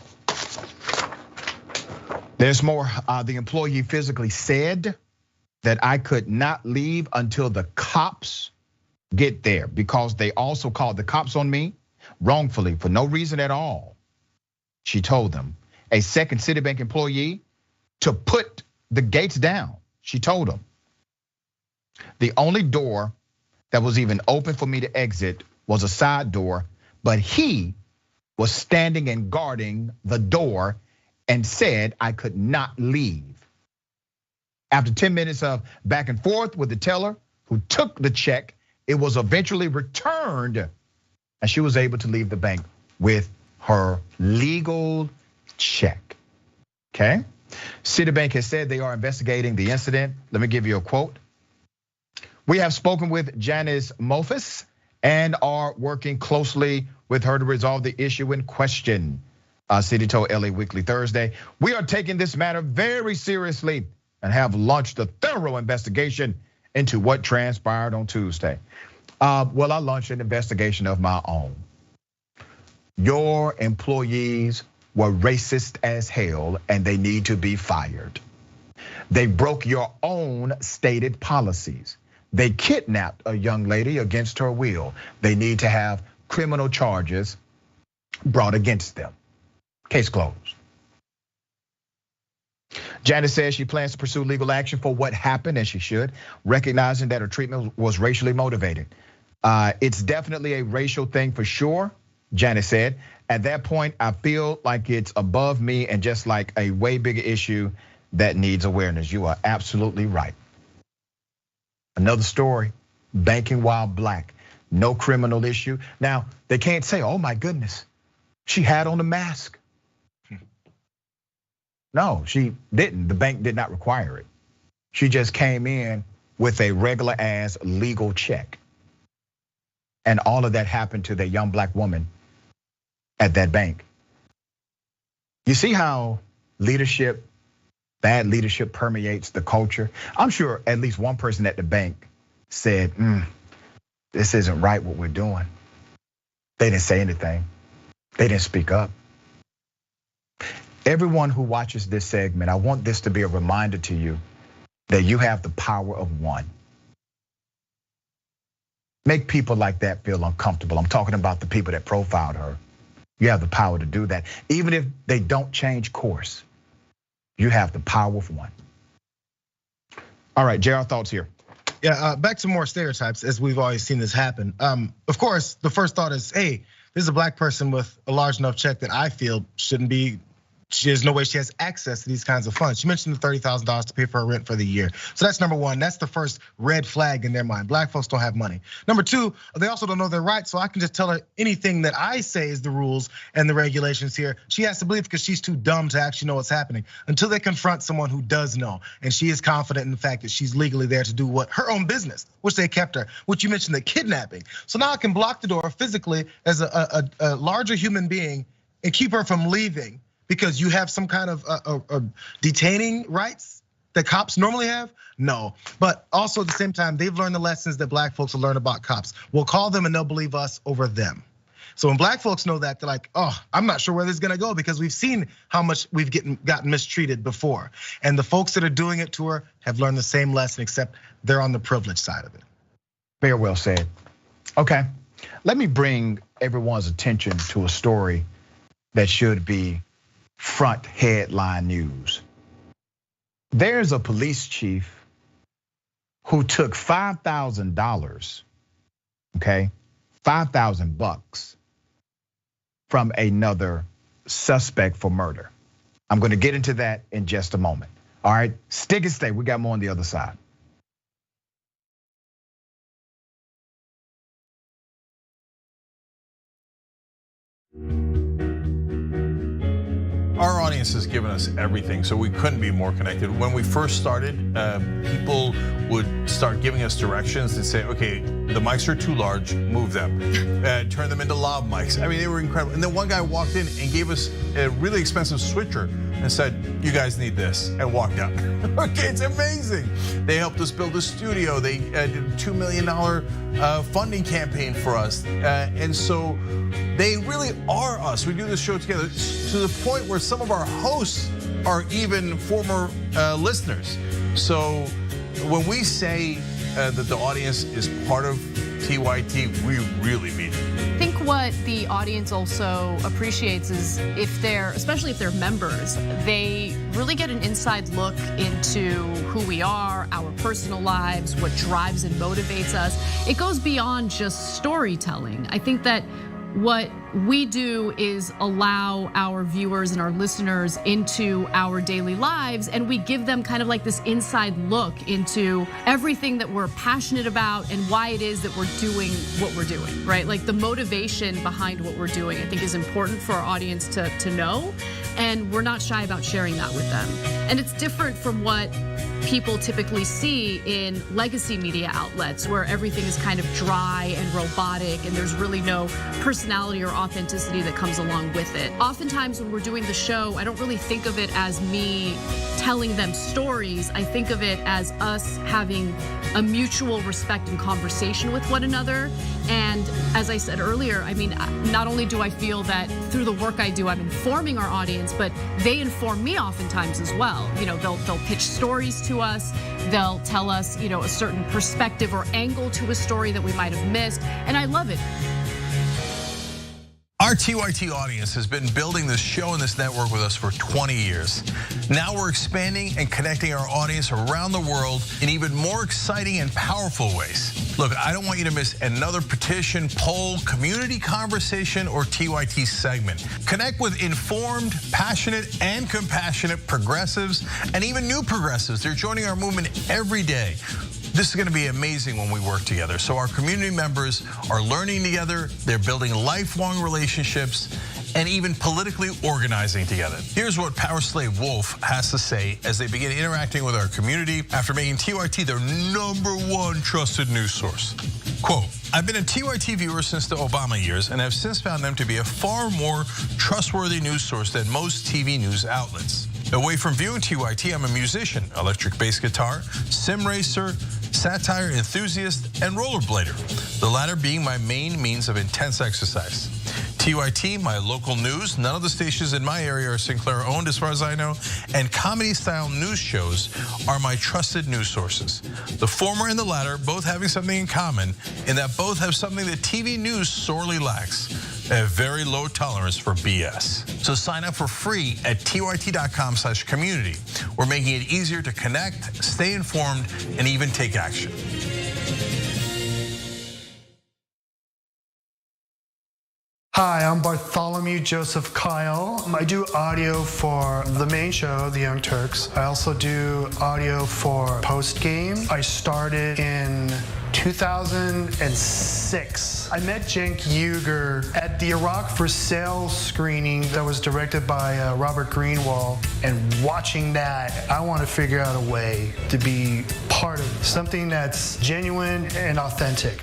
There's more. The employee physically said that I could not leave until the cops get there, because they also called the cops on me wrongfully for no reason at all. She told them, a second Citibank employee, to put the gates down. She told them. The only door that was even open for me to exit was a side door, but he was standing and guarding the door and said I could not leave. After 10 minutes of back and forth with the teller who took the check, it was eventually returned, and she was able to leave the bank with her legal check. Okay? Citibank has said they are investigating the incident. Let me give you a quote. We have spoken with Janice Mofis and are working closely with her to resolve the issue in question. Citi told LA Weekly Thursday, we are taking this matter very seriously and have launched a thorough investigation into what transpired on Tuesday. Well, I launched an investigation of my own. Your employees were racist as hell and they need to be fired. They broke your own stated policies. They kidnapped a young lady against her will. They need to have criminal charges brought against them. Case closed. Janice says she plans to pursue legal action for what happened, and she should, recognizing that her treatment was racially motivated. It's definitely a racial thing for sure, Janice said. At that point, I feel like it's above me and just like a way bigger issue that needs awareness. You are absolutely right. Another story, banking while black, no criminal issue. Now, they can't say, oh my goodness, she had on a mask. No, she didn't. The bank did not require it. She just came in with a regular ass legal check. And all of that happened to the young black woman at that bank. You see how leadership, bad leadership permeates the culture? I'm sure at least one person at the bank said, this isn't right what we're doing. They didn't say anything. They didn't speak up. Everyone who watches this segment, I want this to be a reminder to you that you have the power of one. Make people like that feel uncomfortable. I'm talking about the people that profiled her. You have the power to do that. Even if they don't change course, you have the power of one. All right, Jayar, thoughts here. Yeah, back to more stereotypes, as we've always seen this happen. Of course, the first thought is, hey, this is a black person with a large enough check that I feel shouldn't be. There's no way she has access to these kinds of funds. She mentioned the $30,000 to pay for her rent for the year. So that's number one. That's the first red flag in their mind. Black folks don't have money. Number two, they also don't know their rights. So I can just tell her anything that I say is the rules and the regulations here. She has to believe because she's too dumb to actually know what's happening until they confront someone who does know. And she is confident in the fact that she's legally there to do what her own business, which they kept her, which you mentioned, the kidnapping. So now I can block the door physically as a larger human being and keep her from leaving. Because you have some kind of detaining rights that cops normally have? No, but also at the same time, they've learned the lessons that black folks will learn about cops. We'll call them and they'll believe us over them. So when black folks know that, they're like, oh, I'm not sure where this is gonna go because we've seen how much we've gotten mistreated before. And the folks that are doing it to her have learned the same lesson, except they're on the privileged side of it. Very well said. Okay, let me bring everyone's attention to a story that should be front headline news. There's a police chief who took $5,000, okay, $5,000 from another suspect for murder. I'm gonna get into that in just a moment. All right, stick and stay, we got more on the other side. Our audience has given us everything, so we couldn't be more connected. When we first started, people would start giving us directions and say, okay, the mics are too large, move them, turn them into lav mics. I mean, they were incredible. And then one guy walked in and gave us a really expensive switcher and said, you guys need this, and walked out. Okay, it's amazing. They helped us build a studio. They did a $2 million funding campaign for us. And so they really are us. We do this show together to the point where some of our hosts are even former listeners. So when we say that the audience is part of TYT, we really mean it. I think what the audience also appreciates is especially if they're members, they really get an inside look into who we are, our personal lives, what drives and motivates us. It goes beyond just storytelling. I think that what we do is allow our viewers and our listeners into our daily lives, and we give them kind of like this inside look into everything that we're passionate about and why it is that we're doing what we're doing, right? Like the motivation behind what we're doing, I think is important for our audience to know, and we're not shy about sharing that with them. And it's different from what people typically see in legacy media outlets where everything is kind of dry and robotic and there's really no personality or authenticity that comes along with it. Oftentimes when we're doing the show, I don't really think of it as me telling them stories. I think of it as us having a mutual respect and conversation with one another. And as I said earlier, I mean, not only do I feel that through the work I do, I'm informing our audience, but they inform me oftentimes as well. You know, they'll pitch stories to us. They'll tell us, you know, a certain perspective or angle to a story that we might have missed. And I love it. Our TYT audience has been building this show and this network with us for 20 years. Now we're expanding and connecting our audience around the world in even more exciting and powerful ways. Look, I don't want you to miss another petition, poll, community conversation, or TYT segment. Connect with informed, passionate, and compassionate progressives, and even new progressives. They're joining our movement every day. This is going to be amazing when we work together. So our community members are learning together, they're building lifelong relationships, and even politically organizing together. Here's what Power Slave Wolf has to say as they begin interacting with our community after making TYT their #1 trusted news source. Quote, I've been a TYT viewer since the Obama years and have since found them to be a far more trustworthy news source than most TV news outlets. Away from viewing TYT, I'm a musician, electric bass guitar, sim racer, satire enthusiast, and rollerblader, the latter being my main means of intense exercise. TYT, my local news, none of the stations in my area are Sinclair owned as far as I know, and comedy style news shows are my trusted news sources. The former and the latter both having something in common in that both have something that TV news sorely lacks, a very low tolerance for BS. So sign up for free at tyt.com/community. We're making it easier to connect, stay informed, and even take action. Hi, I'm Bartholomew Joseph Kyle. I do audio for the main show, The Young Turks. I also do audio for Post Game. I started in 2006. I met Cenk Uygur at the Iraq for Sale screening that was directed by Robert Greenwald. And watching that, I want to figure out a way to be part of something that's genuine and authentic.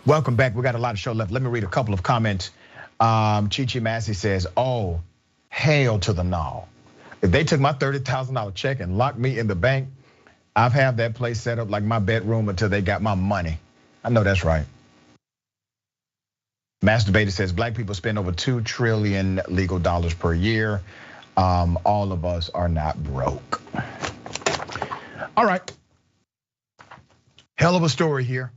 Welcome back. We got a lot of show left. Let me read a couple of comments. Chi Massey says, oh, hail to the no. If they took my $30,000 check and locked me in the bank, I've had that place set up like my bedroom until they got my money. I know that's right. Masturbator says, black people spend over $2 trillion legal dollars per year. All of us are not broke. All right. Hell of a story here.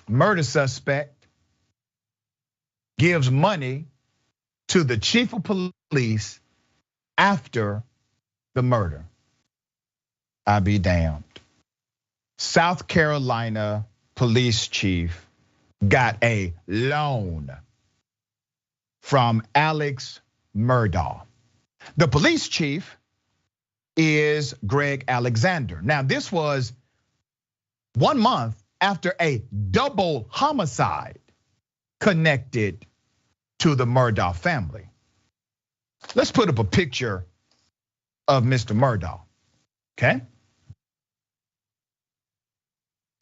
Murder suspect gives money to the chief of police after the murder. I be damned. South Carolina police chief got a loan from Alex Murdaugh. The police chief is Greg Alexander. Now, this was 1 month after a double homicide connected to the Murdaugh family. Let's put up a picture of Mr. Murdaugh, okay?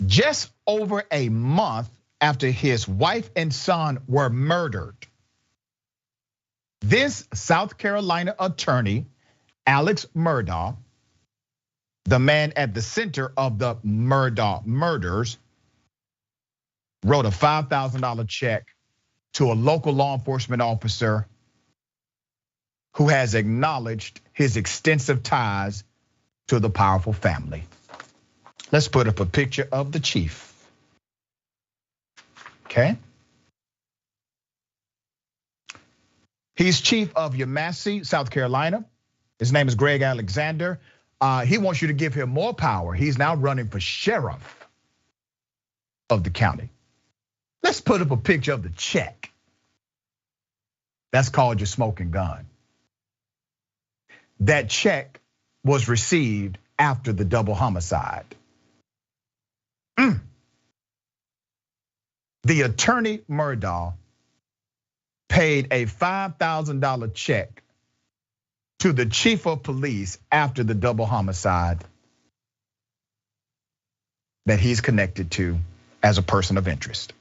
Just over a month after his wife and son were murdered, this South Carolina attorney, Alex Murdaugh, the man at the center of the Murdaugh murders, wrote a $5,000 check to a local law enforcement officer who has acknowledged his extensive ties to the powerful family. Let's put up a picture of the chief. Okay. He's chief of Yemassee, South Carolina. His name is Greg Alexander. He wants you to give him more power. He's now running for sheriff of the county. Let's put up a picture of the check. That's called your smoking gun. That check was received after the double homicide. The attorney Murdaugh paid a $5,000 check to the chief of police after the double homicide that he's connected to as a person of interest.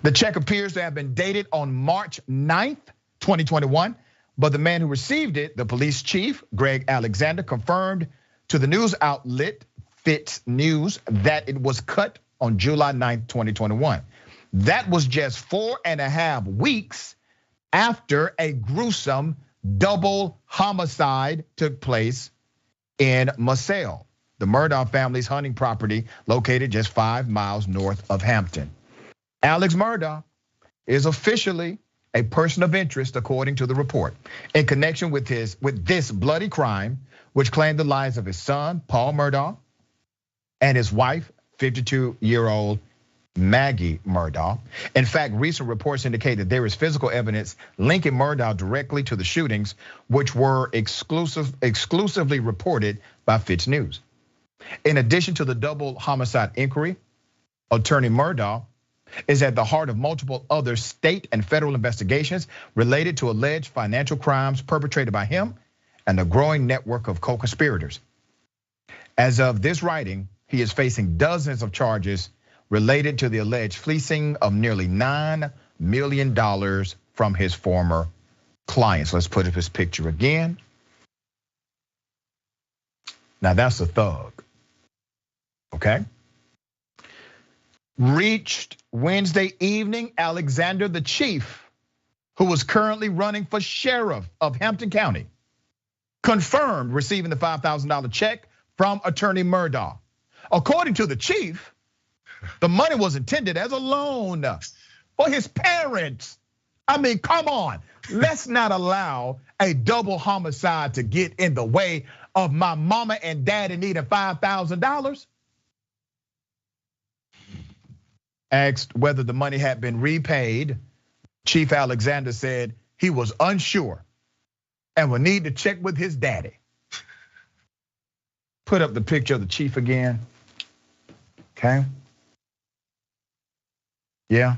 The check appears to have been dated on March 9th, 2021, but the man who received it, the police chief, Greg Alexander, confirmed to the news outlet Fitz News that it was cut on July 9th, 2021. That was just 4.5 weeks after a gruesome double homicide took place in Marcel, the Murdaugh family's hunting property located just 5 miles north of Hampton. Alex Murdaugh is officially a person of interest, according to the report, in connection with this bloody crime, which claimed the lives of his son, Paul Murdaugh, and his wife, 52-year-old Maggie Murdaugh. In fact, recent reports indicate that there is physical evidence linking Murdaugh directly to the shootings, which were exclusively reported by Fitz News. In addition to the double homicide inquiry, attorney Murdaugh is at the heart of multiple other state and federal investigations related to alleged financial crimes perpetrated by him and a growing network of co-conspirators. As of this writing, he is facing dozens of charges related to the alleged fleecing of nearly $9 million from his former clients. Let's put up his picture again. Now that's a thug, okay? Reached Wednesday evening, Alexander, the chief, who was currently running for sheriff of Hampton County, confirmed receiving the $5,000 check from attorney Murdaugh. According to the chief, the money was intended as a loan for his parents. I mean, come on. Let's not allow a double homicide to get in the way of my mama and daddy needing $5,000. Asked whether the money had been repaid, Chief Alexander said he was unsure and would need to check with his daddy. Put up the picture of the chief again. Okay. Yeah.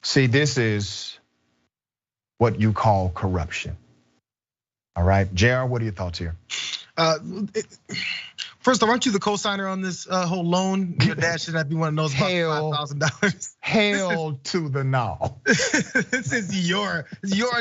See, this is what you call corruption. All right, Jayar, what are your thoughts here? First off, aren't you the co-signer on this whole loan? Your dad should not be one of those about $5,000. Hell to the no. This is your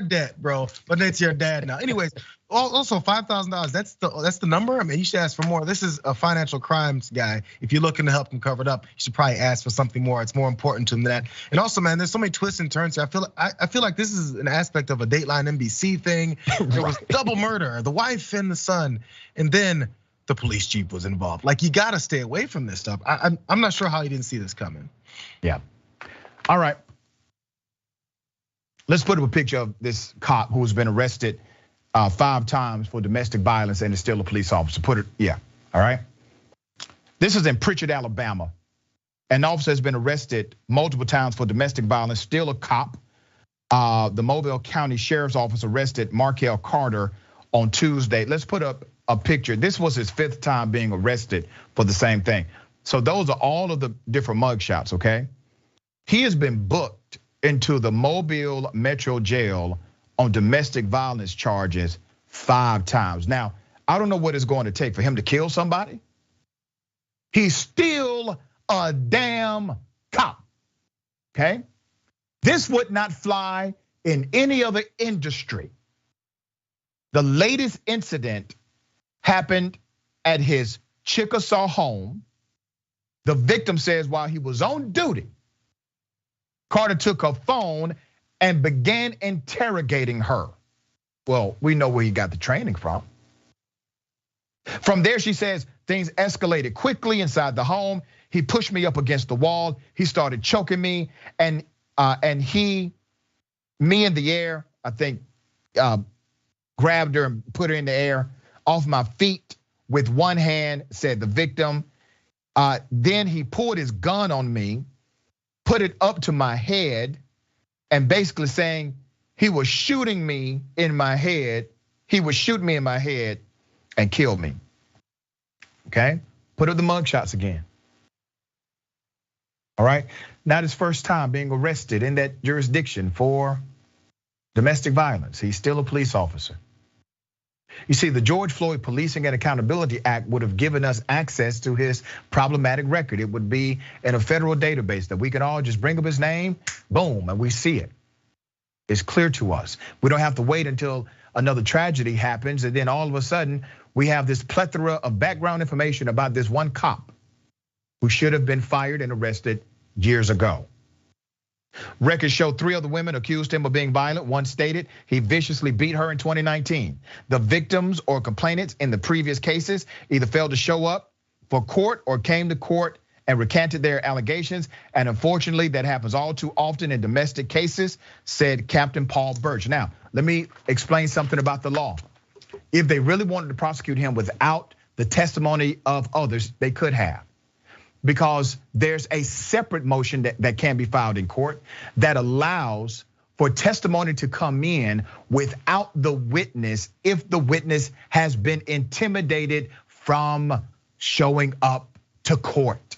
debt, bro. But it's your dad now. Anyways, also $5,000. That's the number. I mean, you should ask for more. This is a financial crimes guy. If you're looking to help him cover it up, you should probably ask for something more. It's more important to him than that. And also, man, there's so many twists and turns here. I feel like this is an aspect of a Dateline NBC thing. There was double murder, the wife and the son, and then the police chief was involved. Like, you gotta stay away from this stuff. I'm not sure how you didn't see this coming. Yeah. All right. Let's put up a picture of this cop who's been arrested 5 times for domestic violence and is still a police officer. Put it, yeah, all right. This is in Prichard, Alabama. An officer has been arrested multiple times for domestic violence, still a cop. The Mobile County Sheriff's Office arrested Markel Carter on Tuesday. Let's put up a picture. This was his 5th time being arrested for the same thing. So those are all of the different mugshots, okay? He has been booked into the Mobile Metro Jail on domestic violence charges 5 times. Now, I don't know what it's going to take for him to kill somebody. He's still a damn cop, okay? This would not fly in any other industry. The latest incident happened at his Chickasaw home. The victim says while he was on duty, Carter took her phone and began interrogating her. Well, we know where he got the training from. From there, she says, things escalated quickly inside the home. He pushed me up against the wall. He started choking me, and me in the air, I think, grabbed her and put her in the air off my feet with one hand, said the victim. Then he pulled his gun on me, put it up to my head, and basically saying he was shooting me in my head. He would shoot me in my head and kill me. Okay, put up the mugshots again. All right, not his first time being arrested in that jurisdiction for domestic violence. He's still a police officer. You see, the George Floyd Policing and Accountability Act would have given us access to his problematic record. It would be in a federal database that we can all just bring up his name, boom, and we see it. It's clear to us. We don't have to wait until another tragedy happens, and then all of a sudden we have this plethora of background information about this one cop who should have been fired and arrested years ago. Records show 3 other women accused him of being violent. One stated he viciously beat her in 2019. The victims or complainants in the previous cases either failed to show up for court or came to court and recanted their allegations. And unfortunately, that happens all too often in domestic cases, said Captain Paul Birch. Now, let me explain something about the law. If they really wanted to prosecute him without the testimony of others, they could have. Because there's a separate motion that can be filed in court that allows for testimony to come in without the witness if the witness has been intimidated from showing up to court.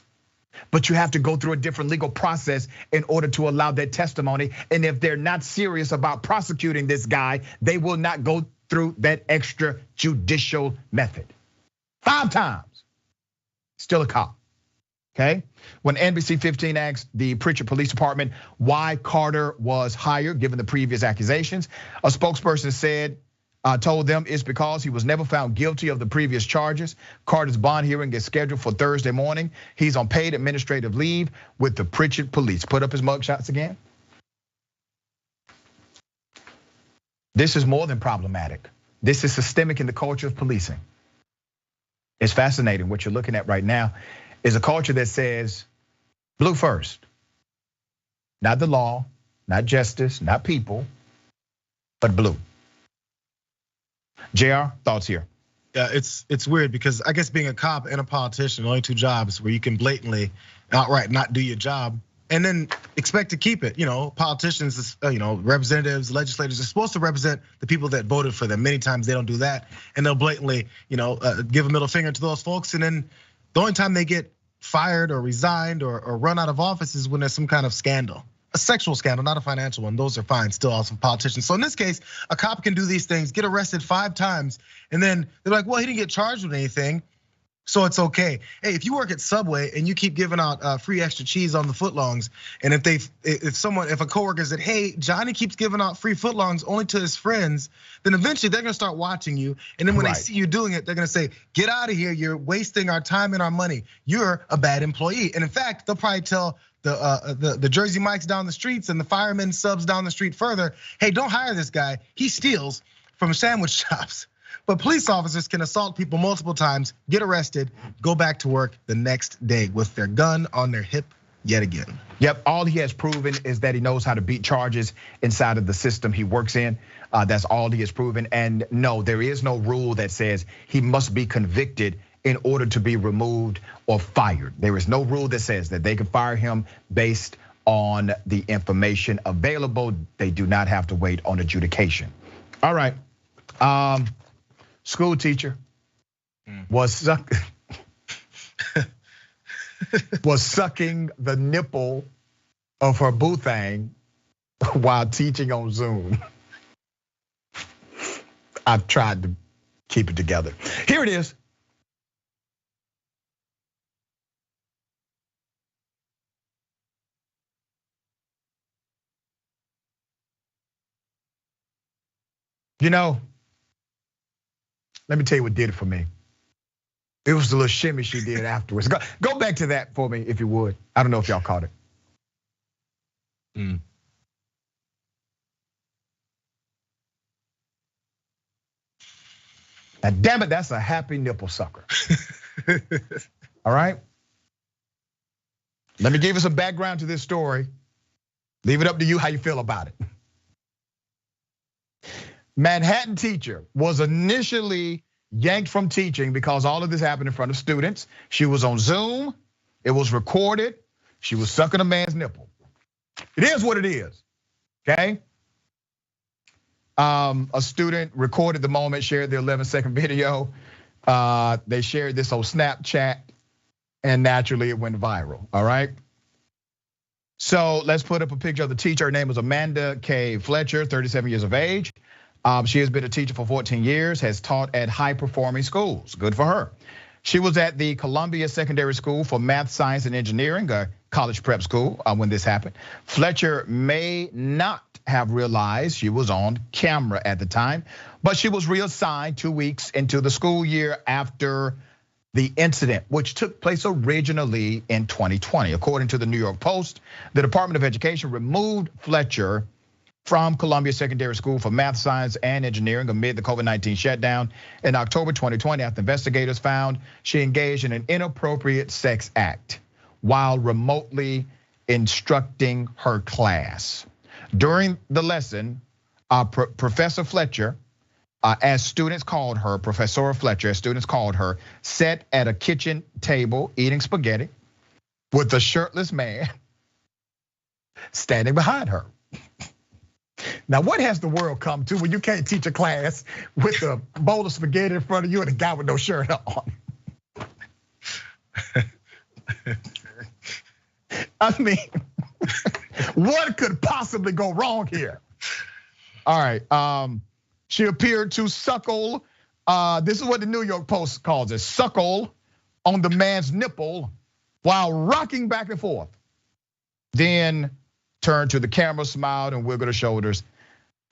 But you have to go through a different legal process in order to allow that testimony. And if they're not serious about prosecuting this guy, they will not go through that extrajudicial method. 5 times, still a cop. Okay, when NBC 15 asked the Prichard Police Department why Carter was hired given the previous accusations, a spokesperson said, told them it's because he was never found guilty of the previous charges. Carter's bond hearing is scheduled for Thursday morning. He's on paid administrative leave with the Prichard Police. Put up his mugshots again. This is more than problematic. This is systemic in the culture of policing. It's fascinating what you're looking at right now. Is a culture that says blue first. Not the law, not justice, not people, but blue. Jayar, thoughts here? Yeah, it's weird because I guess being a cop and a politician, only 2 jobs where you can blatantly outright not do your job and then expect to keep it. Politicians, representatives, legislators are supposed to represent the people that voted for them. Many times they don't do that, and they'll blatantly, give a middle finger to those folks, and then the only time they get fired or resigned or run out of office is when there's some kind of scandal. A sexual scandal, not a financial one. Those are fine, still awesome politicians. So in this case, a cop can do these things, get arrested 5 times, and then they're like, well, he didn't get charged with anything, so it's okay. Hey, if you work at Subway and you keep giving out free extra cheese on the footlongs, and if a coworker said, hey, Johnny keeps giving out free footlongs only to his friends, then eventually they're gonna start watching you. And then when they see you doing it, they're gonna say, get out of here, you're wasting our time and our money. You're a bad employee. And in fact, they'll probably tell the Jersey Mikes down the streets and the firemen subs down the street further, hey, don't hire this guy, he steals from sandwich shops. But police officers can assault people multiple times, get arrested, go back to work the next day with their gun on their hip yet again. Yep, all he has proven is that he knows how to beat charges inside of the system he works in. That's all he has proven. And no, there is no rule that says he must be convicted in order to be removed or fired. There is no rule that says that they can fire him based on the information available. They do not have to wait on adjudication. All right. School teacher was sucking the nipple of her boo thing while teaching on Zoom. I've tried to keep it together. Here it is. You know, let me tell you what did it for me. It was the little shimmy she did afterwards. Go back to that for me, if you would. I don't know if y'all caught it. Now, damn it, that's a happy nipple sucker. All right? Let me give you some background to this story. Leave it up to you how you feel about it. Manhattan teacher was initially yanked from teaching because all of this happened in front of students. She was on Zoom. It was recorded. She was sucking a man's nipple. It is what it is, okay? A student recorded the moment, shared the 11-second video. They shared this on Snapchat, and naturally it went viral, all right? So let's put up a picture of the teacher. Her name was Amanda K. Fletcher, 37 years of age. She has been a teacher for 14 years, has taught at high-performing schools. Good for her. She was at the Columbia Secondary School for Math, Science, and Engineering, a college prep school when this happened. Fletcher may not have realized she was on camera at the time, but she was reassigned 2 weeks into the school year after the incident, which took place originally in 2020. According to the New York Post, the Department of Education removed Fletcher from Columbia Secondary School for Math, Science, and Engineering amid the COVID-19 shutdown in October 2020 after investigators found she engaged in an inappropriate sex act while remotely instructing her class. During the lesson, Professor Fletcher, as students called her, Professor Fletcher, as students called her, sat at a kitchen table eating spaghetti with a shirtless man standing behind her. Now, what has the world come to when you can't teach a class with a bowl of spaghetti in front of you and a guy with no shirt on? I mean, what could possibly go wrong here? All right, she appeared to suckle. This is what the New York Post calls it, suckle on the man's nipple while rocking back and forth. Then turned to the camera, smiled, and wiggled her shoulders.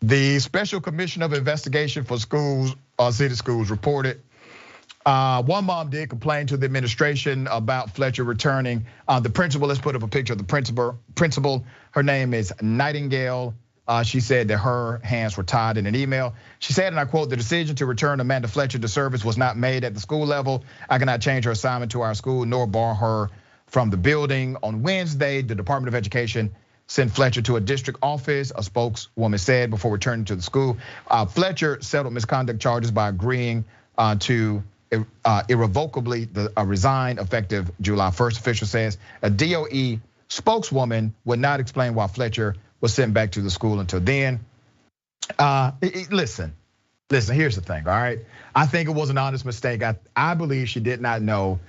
The Special Commissioner of Investigation for Schools, City Schools, reported one mom did complain to the administration about Fletcher returning. The principal, let's put up a picture of the principal. Her name is Nightingale. She said that her hands were tied in an email. She said, and I quote, "The decision to return Amanda Fletcher to service was not made at the school level. I cannot change her assignment to our school nor bar her from the building." On Wednesday, the Department of Education sent Fletcher to a district office, a spokeswoman said, before returning to the school. Fletcher settled misconduct charges by agreeing to irrevocably resign effective July 1st, official says. A DOE spokeswoman would not explain why Fletcher was sent back to the school until then. Listen, here's the thing, all right? I think it was an honest mistake. I believe she did not know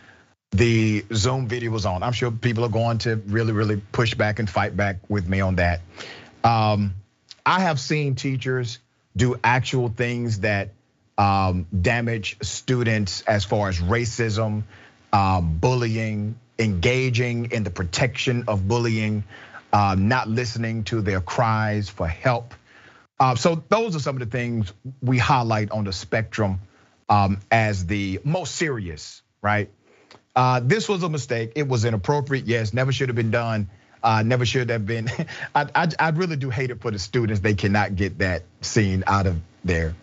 the Zoom video was on. I'm sure people are going to really push back and fight back with me on that. I have seen teachers do actual things that damage students as far as racism, bullying, engaging in the protection of bullying, not listening to their cries for help. So those are some of the things we highlight on the spectrum as the most serious, right? This was a mistake. It was inappropriate. Yes, never should have been done. Never should have been. I really do hate it for the students. They cannot get that scene out of their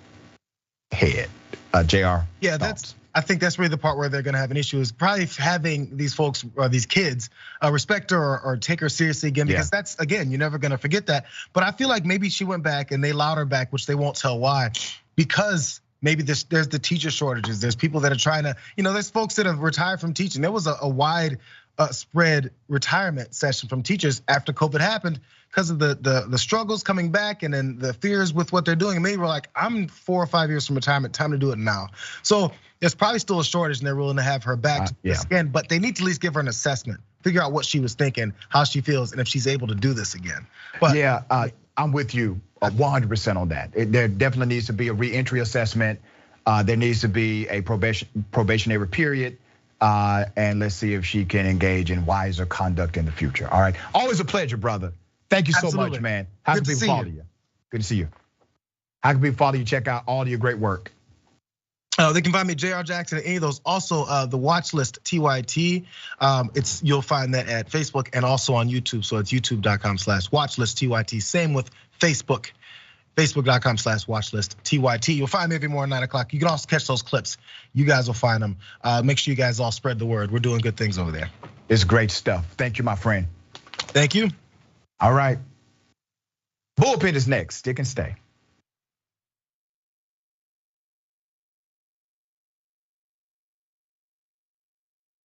head. Jayar. Yeah, I think that's really the part where they're gonna have an issue, is probably having these folks or these kids respect her or take her seriously again, because that's, again, you're never gonna forget that. But I feel like maybe she went back and they allowed her back, which they won't tell why, because maybe there's the teacher shortages. There's people that are trying to, there's folks that have retired from teaching. There was a wide spread retirement session from teachers after COVID happened because of the struggles coming back and then the fears with what they're doing. And many were like, I'm 4 or 5 years from retirement, time to do it now. So there's probably still a shortage and they're willing to have her back again, but they need to at least give her an assessment, figure out what she was thinking, how she feels, and if she's able to do this again. But I'm with you 100% on that. There definitely needs to be a reentry assessment. There needs to be a probationary period. And let's see if she can engage in wiser conduct in the future. All right, always a pleasure, brother. Thank you so much, man. How can people follow you? Good to see you. How can people follow you? Check out all of your great work. They can find me Jayar Jackson at any of those. Also, the watch list TYT. You'll find that at Facebook and also on YouTube. So it's youtube.com/watchlist TYT. Same with Facebook. Facebook.com/watchlist TYT. You'll find me every morning 9 o'clock. You can also catch those clips. You guys will find them. Make sure you guys all spread the word. We're doing good things over there. It's great stuff. Thank you, my friend. Thank you. All right. Bullpen is next. Stick and stay.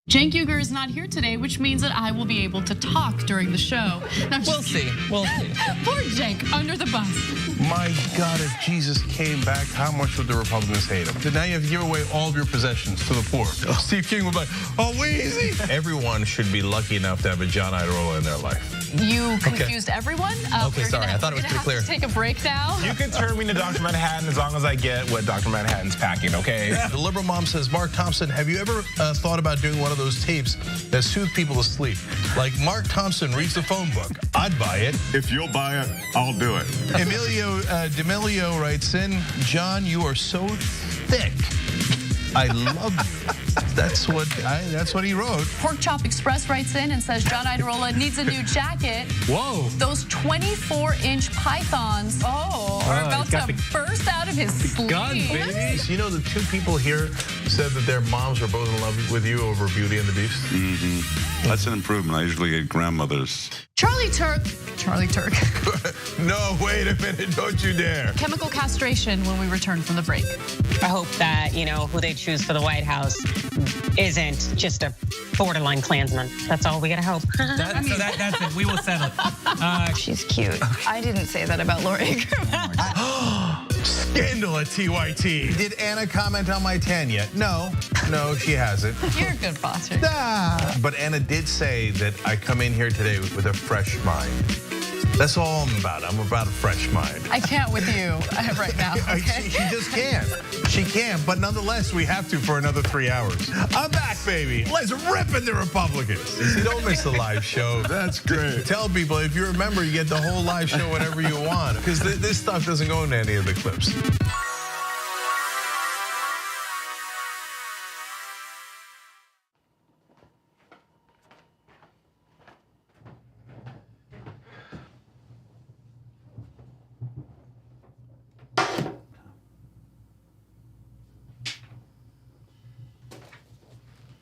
Cenk Uygur is not here today, which means that I will be able to talk during the show. We'll see. We'll see. Poor Cenk, under the bus. My God, if Jesus came back, how much would the Republicans hate him? So now you have to give away all of your possessions to the poor. Steve King would be like, oh, Weezy. Everyone should be lucky enough to have a John Iadarola in their life. You confused everyone? Okay, sorry, I thought it was pretty clear. Take a break now. You can turn me to Dr. Manhattan as long as I get what Dr. Manhattan's packing, okay? The liberal mom says, Mark Thompson, have you ever thought about doing one of those tapes that soothe people to sleep? Like Mark Thompson reads the phone book. I'd buy it. If you'll buy it, I'll do it. Emilio D'Amelio writes in, John, you are so thick. I love you. That's what he wrote. Pork Chop Express writes in and says John Iadarola needs a new jacket. Whoa. Those 24-inch pythons are about to burst out of his sleeve. Gun, baby. You know, the two people here said that their moms were both in love with you over Beauty and the Beast. Mm-hmm. That's an improvement. I usually get grandmothers. Charlie Turk. No, wait a minute, don't you dare. Chemical castration when we return from the break. I hope that, who they choose for the White House isn't just a borderline Klansman. That's all we gotta hope. That's it, we will settle it. She's cute. I didn't say that about Laura Ingraham. Scandal at TYT. Did Anna comment on my tan yet? No, she hasn't. You're a good bosser. But Anna did say that I come in here today with a fresh mind. That's all I'm about. I'm about a fresh mind. I can't with you right now. Okay? She just can't. She can't, but nonetheless, we have to for another 3 hours. I'm back, baby. Let's rip in the Republicans. You don't miss the live show. That's great. Tell people, if you're a member, you get the whole live show whenever you want, because this stuff doesn't go into any of the clips.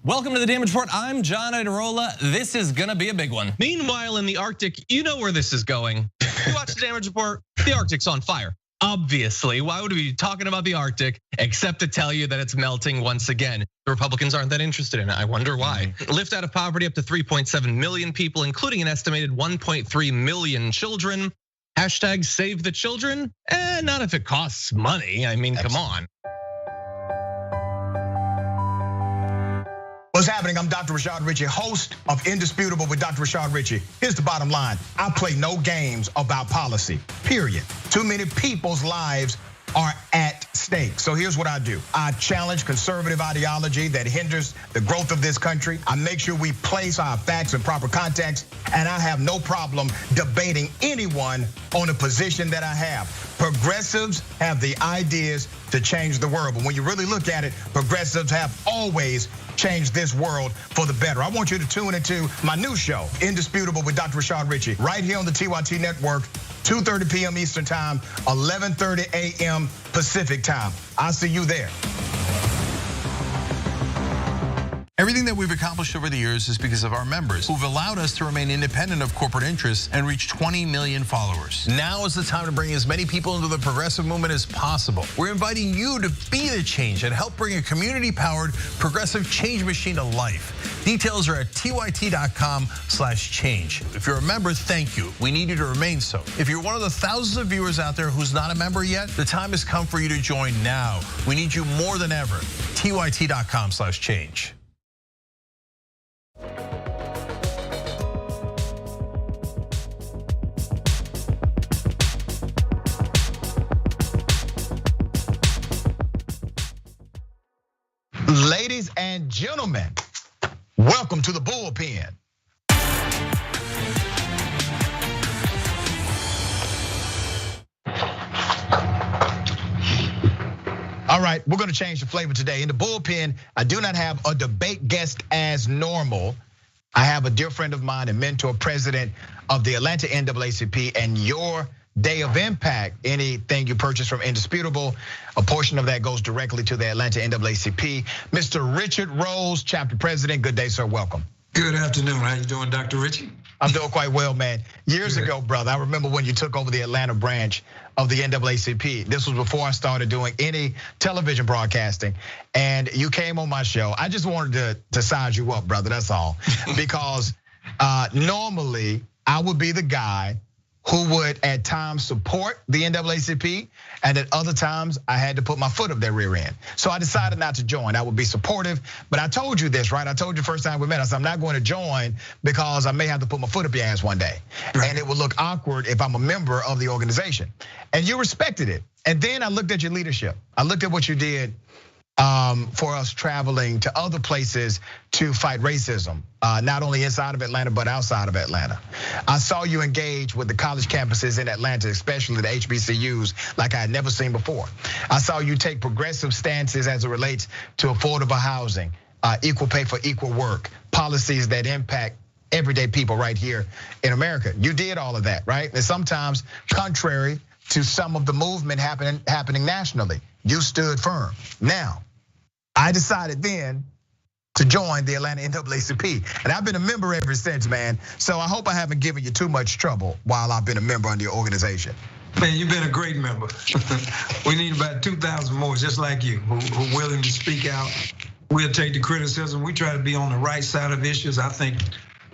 Welcome to the Damage Report. I'm John Iadarola. This is gonna be a big one. Meanwhile, in the Arctic, you know where this is going. You watch the Damage Report, the Arctic's on fire. Obviously, why would we be talking about the Arctic except to tell you that it's melting once again? The Republicans aren't that interested in it. I wonder why. Lift out of poverty up to 3.7 million people, including an estimated 1.3 million children. Hashtag save the children? Not if it costs money. I mean, come on. What's happening? I'm Dr. Rashad Richey, host of Indisputable with Dr. Rashad Richey. Here's the bottom line. I play no games about policy, period. Too many people's lives are at stake. So here's what I do. I challenge conservative ideology that hinders the growth of this country. I make sure we place our facts in proper context, and I have no problem debating anyone on a position that I have. Progressives have the ideas to change the world, but when you really look at it, progressives have always changed this world for the better. I want you to tune into my new show, Indisputable with Dr. Rashad Richey, right here on the TYT Network, 2:30 p.m. Eastern Time, 11:30 a.m. Pacific Time. I'll see you there. Every Everything that we've accomplished over the years is because of our members who've allowed us to remain independent of corporate interests and reach 20 million followers. Now is the time to bring as many people into the progressive movement as possible. We're inviting you to be the change and help bring a community-powered progressive change machine to life. Details are at tyt.com/change. If you're a member, thank you. We need you to remain so. If you're one of the thousands of viewers out there who's not a member yet, the time has come for you to join now. We need you more than ever. tyt.com/change. Ladies and gentlemen, welcome to the bullpen. All right, we're gonna change the flavor today. In the bullpen, I do not have a debate guest as normal. I have a dear friend of mine and mentor, president of the Atlanta NAACP, and your day of impact. Anything you purchase from Indisputable, a portion of that goes directly to the Atlanta NAACP. Mr. Richard Rose, chapter president. Good day, sir. Welcome. Good afternoon. How you doing, Dr. Richie? I'm doing quite well, man. Years ago, brother, I remember when you took over the Atlanta branch of the NAACP. This was before I started doing any television broadcasting, and you came on my show. I just wanted to size you up, brother, that's all. Because normally I would be the guy who would at times support the NAACP, and at other times I had to put my foot up their rear end. So I decided not to join. I would be supportive, but I told you this, right? I told you first time we met, I said, I'm not going to join because I may have to put my foot up your ass one day. Right. And it would look awkward if I'm a member of the organization. And you respected it. And then I looked at your leadership. I looked at what you did for us traveling to other places to fight racism, not only inside of Atlanta, but outside of Atlanta. I saw you engage with the college campuses in Atlanta, especially the HBCUs, like I had never seen before. I saw you take progressive stances as it relates to affordable housing, equal pay for equal work, policies that impact everyday people right here in America. You did all of that, right? And sometimes contrary to some of the movement happening nationally, you stood firm. Now, I decided then to join the Atlanta NAACP, and I've been a member ever since, man. So I hope I haven't given you too much trouble while I've been a member of your organization. Man, you've been a great member. We need about 2,000 more just like you, who are willing to speak out. We'll take the criticism. We try to be on the right side of issues. I think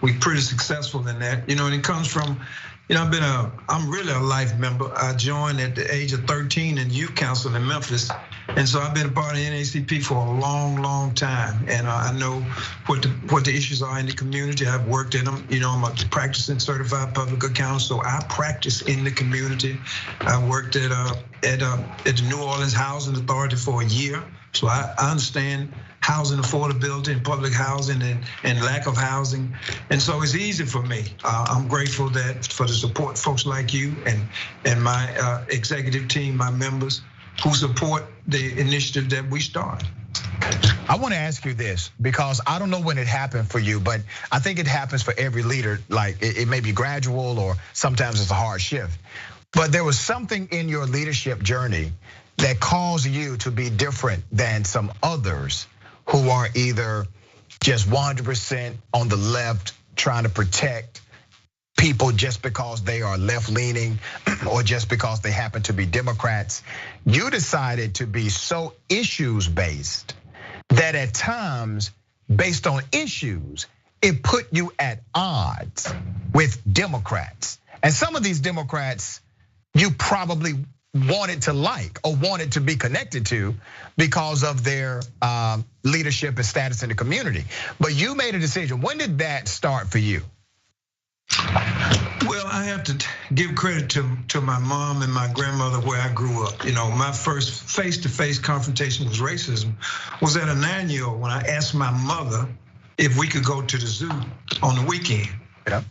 we're pretty successful in that. And it comes from, I'm really a life member. I joined at the age of 13 in youth council in Memphis. And so I've been a part of the NAACP for a long, long time. And I know what the issues are in the community. I've worked in them. I'm a practicing certified public accountant, so I practice in the community. I worked at the New Orleans Housing Authority for a year. So I understand housing affordability and public housing and lack of housing. And so it's easy for me. I'm grateful for the support folks like you and my executive team, my members who support the initiative that we started. I want to ask you this because I don't know when it happened for you, but I think it happens for every leader. Like it may be gradual or sometimes it's a hard shift. But there was something in your leadership journey that caused you to be different than some others who are either just 100% on the left trying to protect people just because they are left-leaning or just because they happen to be Democrats. You decided to be so issues-based that at times, based on issues, it put you at odds with Democrats. And some of these Democrats you probably wanted to like or wanted to be connected to because of their leadership and status in the community. But you made a decision. When did that start for you? Well, I have to give credit to my mom and my grandmother where I grew up. My first face-to-face confrontation with racism was at a 9-year-old when I asked my mother if we could go to the zoo on the weekend.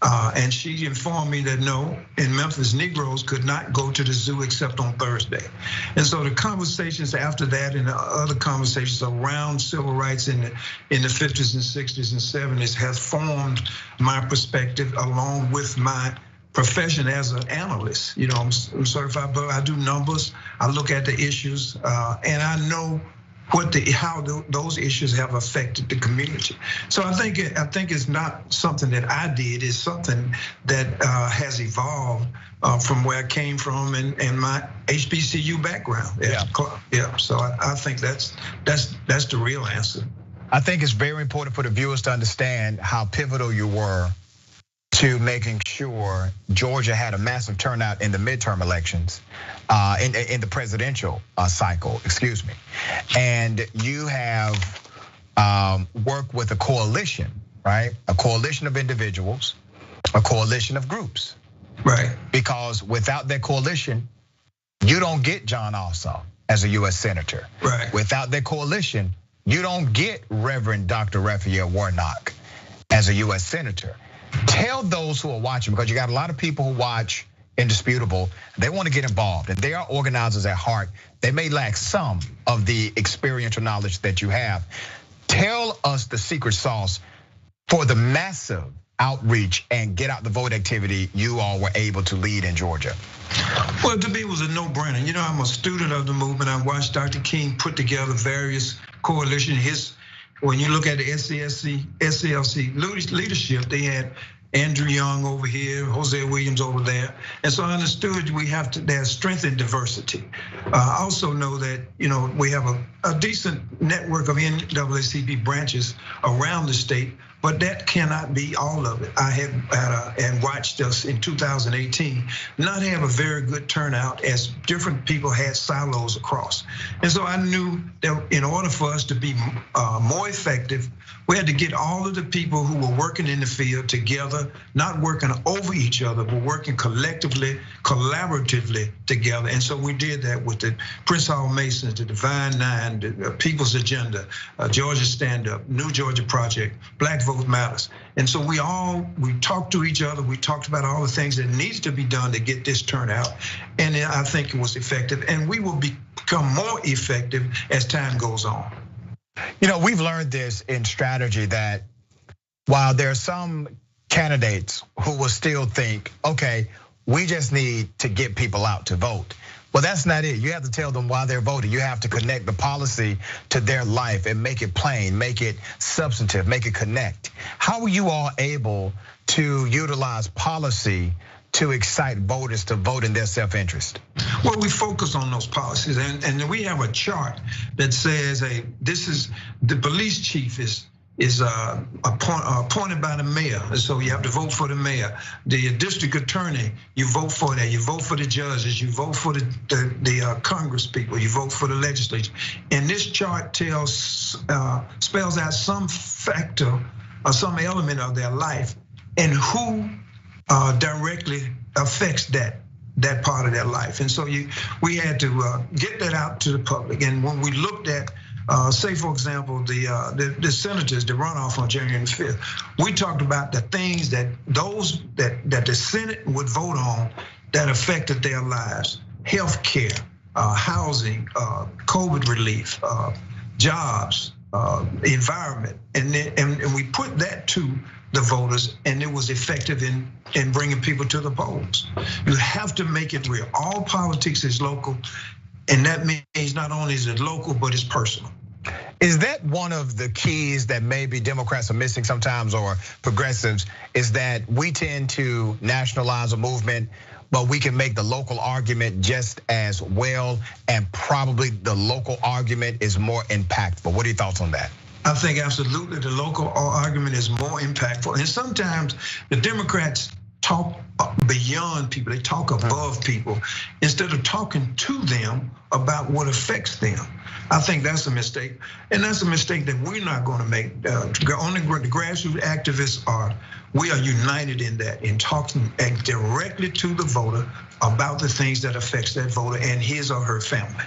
And she informed me that no, in Memphis, Negroes could not go to the zoo except on Thursday. And so the conversations after that and the other conversations around civil rights in the 50s and 60s and 70s has formed my perspective along with my profession as an analyst. I'm certified, but I do numbers. I look at the issues, and I know how those issues have affected the community. So I think it's not something that I did. It's something that has evolved from where I came from and my HBCU background. Yeah. So I think that's the real answer. I think it's very important for the viewers to understand how pivotal you were to making sure Georgia had a massive turnout in the midterm elections, in the presidential cycle, excuse me. And you have worked with a coalition, right? A coalition of individuals, a coalition of groups. Right. Because without that coalition, you don't get John Ossoff as a US Senator. Right. Without that coalition, you don't get Reverend Dr. Raphael Warnock as a US Senator. Tell those who are watching, because you got a lot of people who watch Indisputable, they want to get involved, and they are organizers at heart. They may lack some of the experiential knowledge that you have. Tell us the secret sauce for the massive outreach and get out the vote activity you all were able to lead in Georgia. Well, to me, it was a no-brainer. You know, I'm a student of the movement. I watched Dr. King put together various coalitions. When you look at the SCLC leadership, they had Andrew Young over here, Jose Williams over there. And so I understood there's strength in diversity. I also know that, we have a decent network of NAACP branches around the state, but that cannot be all of it. I had and watched us in 2018 not have a very good turnout as different people had silos across. And so I knew that in order for us to be more effective, we had to get all of the people who were working in the field together, not working over each other, but working collectively, collaboratively together. And so we did that with the Prince Hall Masons, the Divine Nine, the People's Agenda, Georgia Stand Up, New Georgia Project, Black Vote Matters. And so we talked to each other. We talked about all the things that needs to be done to get this turnout. And I think it was effective. And we will become more effective as time goes on. We've learned this in strategy that while there are some candidates who will still think, okay, we just need to get people out to vote. Well, that's not it. You have to tell them why they're voting. You have to connect the policy to their life and make it plain, make it substantive, make it connect. How were you all able to utilize policy to excite voters to vote in their self-interest? Well, we focus on those policies, and we have a chart that says, hey, this is the police chief is appointed by the mayor, and so you have to vote for the mayor. The district attorney, you vote for that. You vote for the judges. You vote for the Congress people. You vote for the legislature. And this chart spells out some factor or some element of their life and who directly affects that part of their life. And so we had to get that out to the public. And when we looked at, say for example, the senators, the runoff on January 5th, we talked about the things that the Senate would vote on that affected their lives: health care, housing, COVID relief, jobs, environment, and we put that to the voters, and it was effective in bringing people to the polls. You have to make it real. All politics is local, and that means not only is it local, but it's personal. Is that one of the keys that maybe Democrats are missing sometimes, or progressives, is that we tend to nationalize a movement, but we can make the local argument just as well, and probably the local argument is more impactful? What are your thoughts on that? I think absolutely the local argument is more impactful. And sometimes the Democrats talk beyond people, they talk above people instead of talking to them about what affects them. I think that's a mistake. And that's a mistake that we're not gonna make. Only the grassroots activists we are united in that, in talking directly to the voter about the things that affects that voter and his or her family.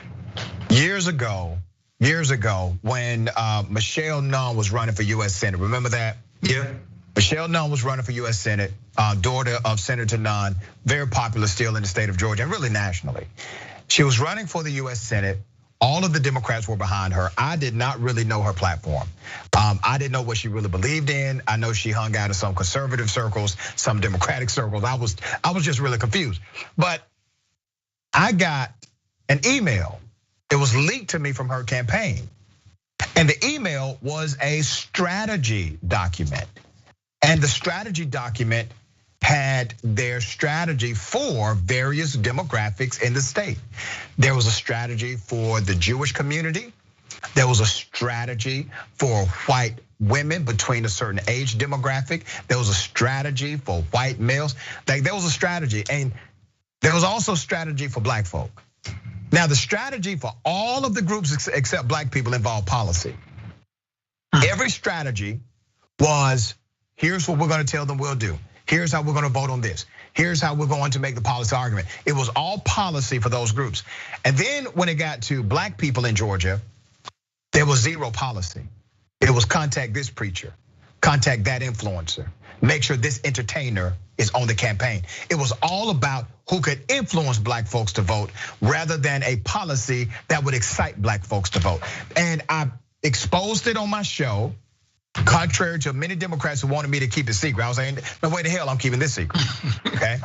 Years ago, when Michelle Nunn was running for US Senate, remember that? Yeah. Michelle Nunn was running for US Senate, daughter of Senator Nunn, very popular still in the state of Georgia and really nationally. She was running for the US Senate. All of the Democrats were behind her. I did not really know her platform. I didn't know what she really believed in. I know she hung out in some conservative circles, some Democratic circles. I was just really confused. But I got an email. It was leaked to me from her campaign. And the email was a strategy document. And the strategy document had their strategy for various demographics in the state. There was a strategy for the Jewish community. There was a strategy for white women between a certain age demographic. There was a strategy for white males. There was a strategy, and there was also strategy for black folk. Now, the strategy for all of the groups except black people involved policy. Every strategy was, here's what we're gonna tell them we'll do. Here's how we're gonna vote on this. Here's how we're going to make the policy argument. It was all policy for those groups. And then when it got to black people in Georgia, there was zero policy. It was contact this preacher, contact that influencer, make sure this entertainer is on the campaign. It was all about who could influence black folks to vote rather than a policy that would excite black folks to vote. And I exposed it on my show, contrary to many Democrats who wanted me to keep it secret. I was saying, no way the hell I'm keeping this secret, okay?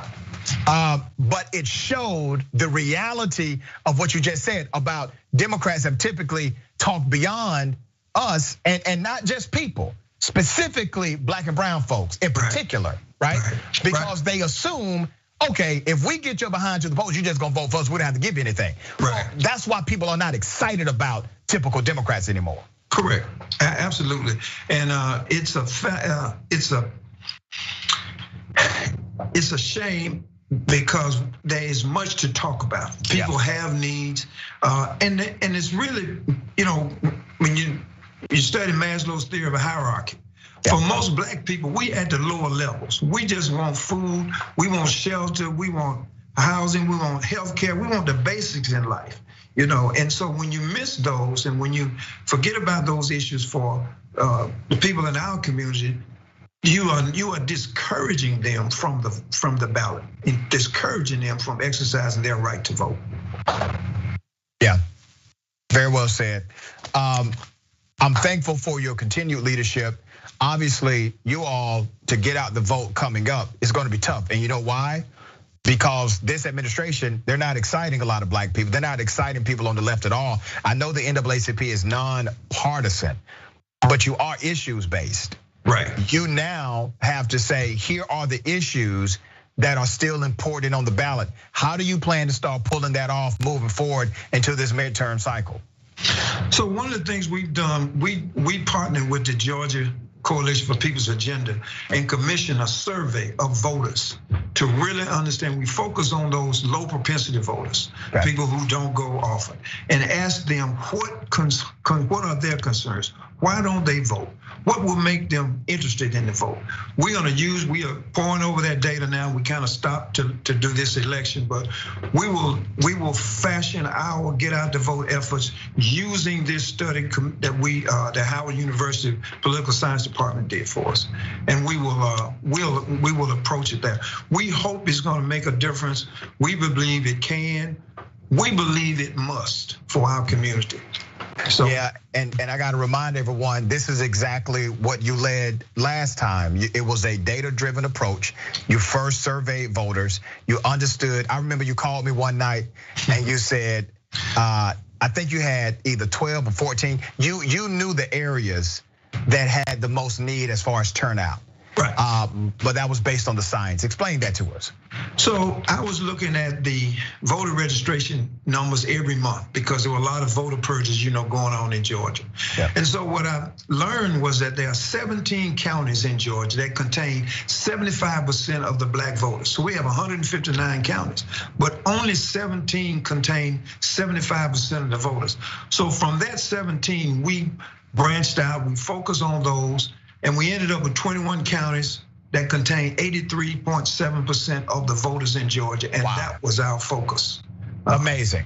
But it showed the reality of what you just said about Democrats have typically talked beyond us and not just people, specifically black and brown folks in particular, right? Because they assume, okay, if we get your behind to the polls, you just gonna vote for us, we don't have to give you anything. Well, that's why people are not excited about typical Democrats anymore. Correct, absolutely, and it's a shame because there is much to talk about. People have needs, and it's really, when you study Maslow's theory of a hierarchy. For most black people, we at the lower levels. We just want food, we want shelter, we want housing, we want healthcare, we want the basics in life. And so when you miss those and when you forget about those issues for the people in our community, you are discouraging them from the ballot, and discouraging them from exercising their right to vote. Yeah, very well said. I'm thankful for your continued leadership. Obviously, you all to get out the vote coming up is going to be tough, and you know why? Because this administration, they're not exciting a lot of black people. They're not exciting people on the left at all. I know the NAACP is non-partisan, but you are issues based. Right. You now have to say, here are the issues that are still important on the ballot. How do you plan to start pulling that off moving forward into this midterm cycle? So one of the things we've done, we partnered with the Georgia Coalition for People's Agenda and commission a survey of voters to really understand. We focus on those low propensity voters, people who don't go often, and ask them what are their concerns? Why don't they vote? What will make them interested in the vote? We are pouring over that data now. We kind of stopped to do this election, but we will fashion our get out the vote efforts using this study that the Howard University Political Science Department did for us, and we will approach it there. We hope it's going to make a difference. We believe it can. We believe it must for our community. So yeah, and I got to remind everyone, this is exactly what you led last time. It was a data-driven approach. You first surveyed voters. You understood. I remember you called me one night and you said, I think you had either 12 or 14. You knew the areas that had the most need as far as turnout. Right. But that was based on the science. Explain that to us. So I was looking at the voter registration numbers every month because there were a lot of voter purges, going on in Georgia. Yeah. And so what I learned was that there are 17 counties in Georgia that contain 75% of the black voters. So we have 159 counties, but only 17 contain 75% of the voters. So from that 17, we branched out, we focused on those, and we ended up with 21 counties that contain 83.7% of the voters in Georgia, and that was our focus. Amazing.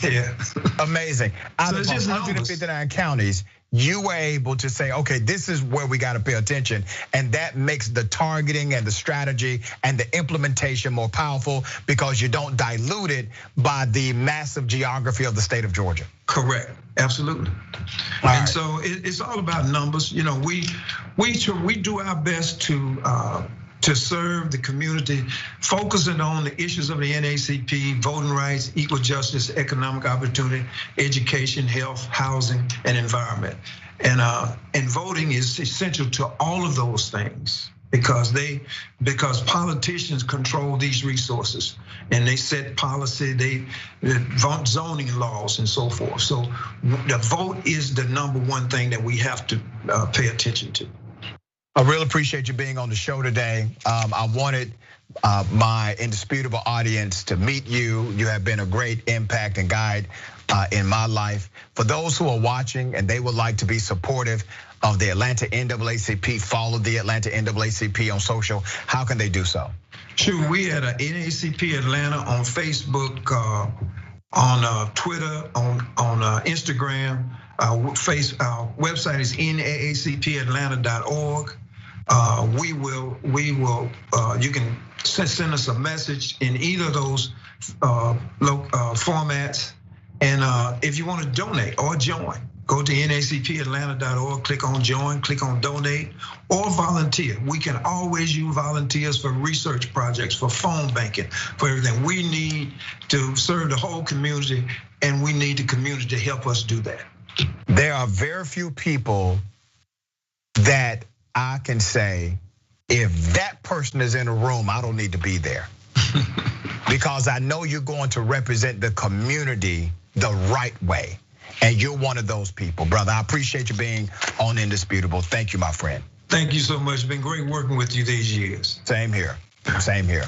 Yeah. Amazing. Out of 159 counties, you were able to say, okay, this is where we got to pay attention. And that makes the targeting and the strategy and the implementation more powerful because you don't dilute it by the massive geography of the state of Georgia. Correct, absolutely. And so it's all about numbers. We do our best to to serve the community, focusing on the issues of the NAACP, voting rights, equal justice, economic opportunity, education, health, housing, and environment. And voting is essential to all of those things because politicians control these resources and they set policy, they vote zoning laws and so forth. So the vote is the number one thing that we have to pay attention to. I really appreciate you being on the show today. I wanted my indisputable audience to meet you. You have been a great impact and guide in my life. For those who are watching and they would like to be supportive of the Atlanta NAACP, follow the Atlanta NAACP on social, how can they do so? Sure, we at NAACP Atlanta on Facebook, on Twitter, on Instagram. Our website is naacpatlanta.org. You can send us a message in either of those formats. And if you want to donate or join, go to naacpatlanta.org, click on join, click on donate, or volunteer. We can always use volunteers for research projects, for phone banking, for everything. We need to serve the whole community, and we need the community to help us do that. There are very few people that I can say, if that person is in a room, I don't need to be there. Because I know you're going to represent the community the right way. And you're one of those people, brother. I appreciate you being on Indisputable. Thank you, my friend. Thank you so much. It's been great working with you these years. Same here. Same here.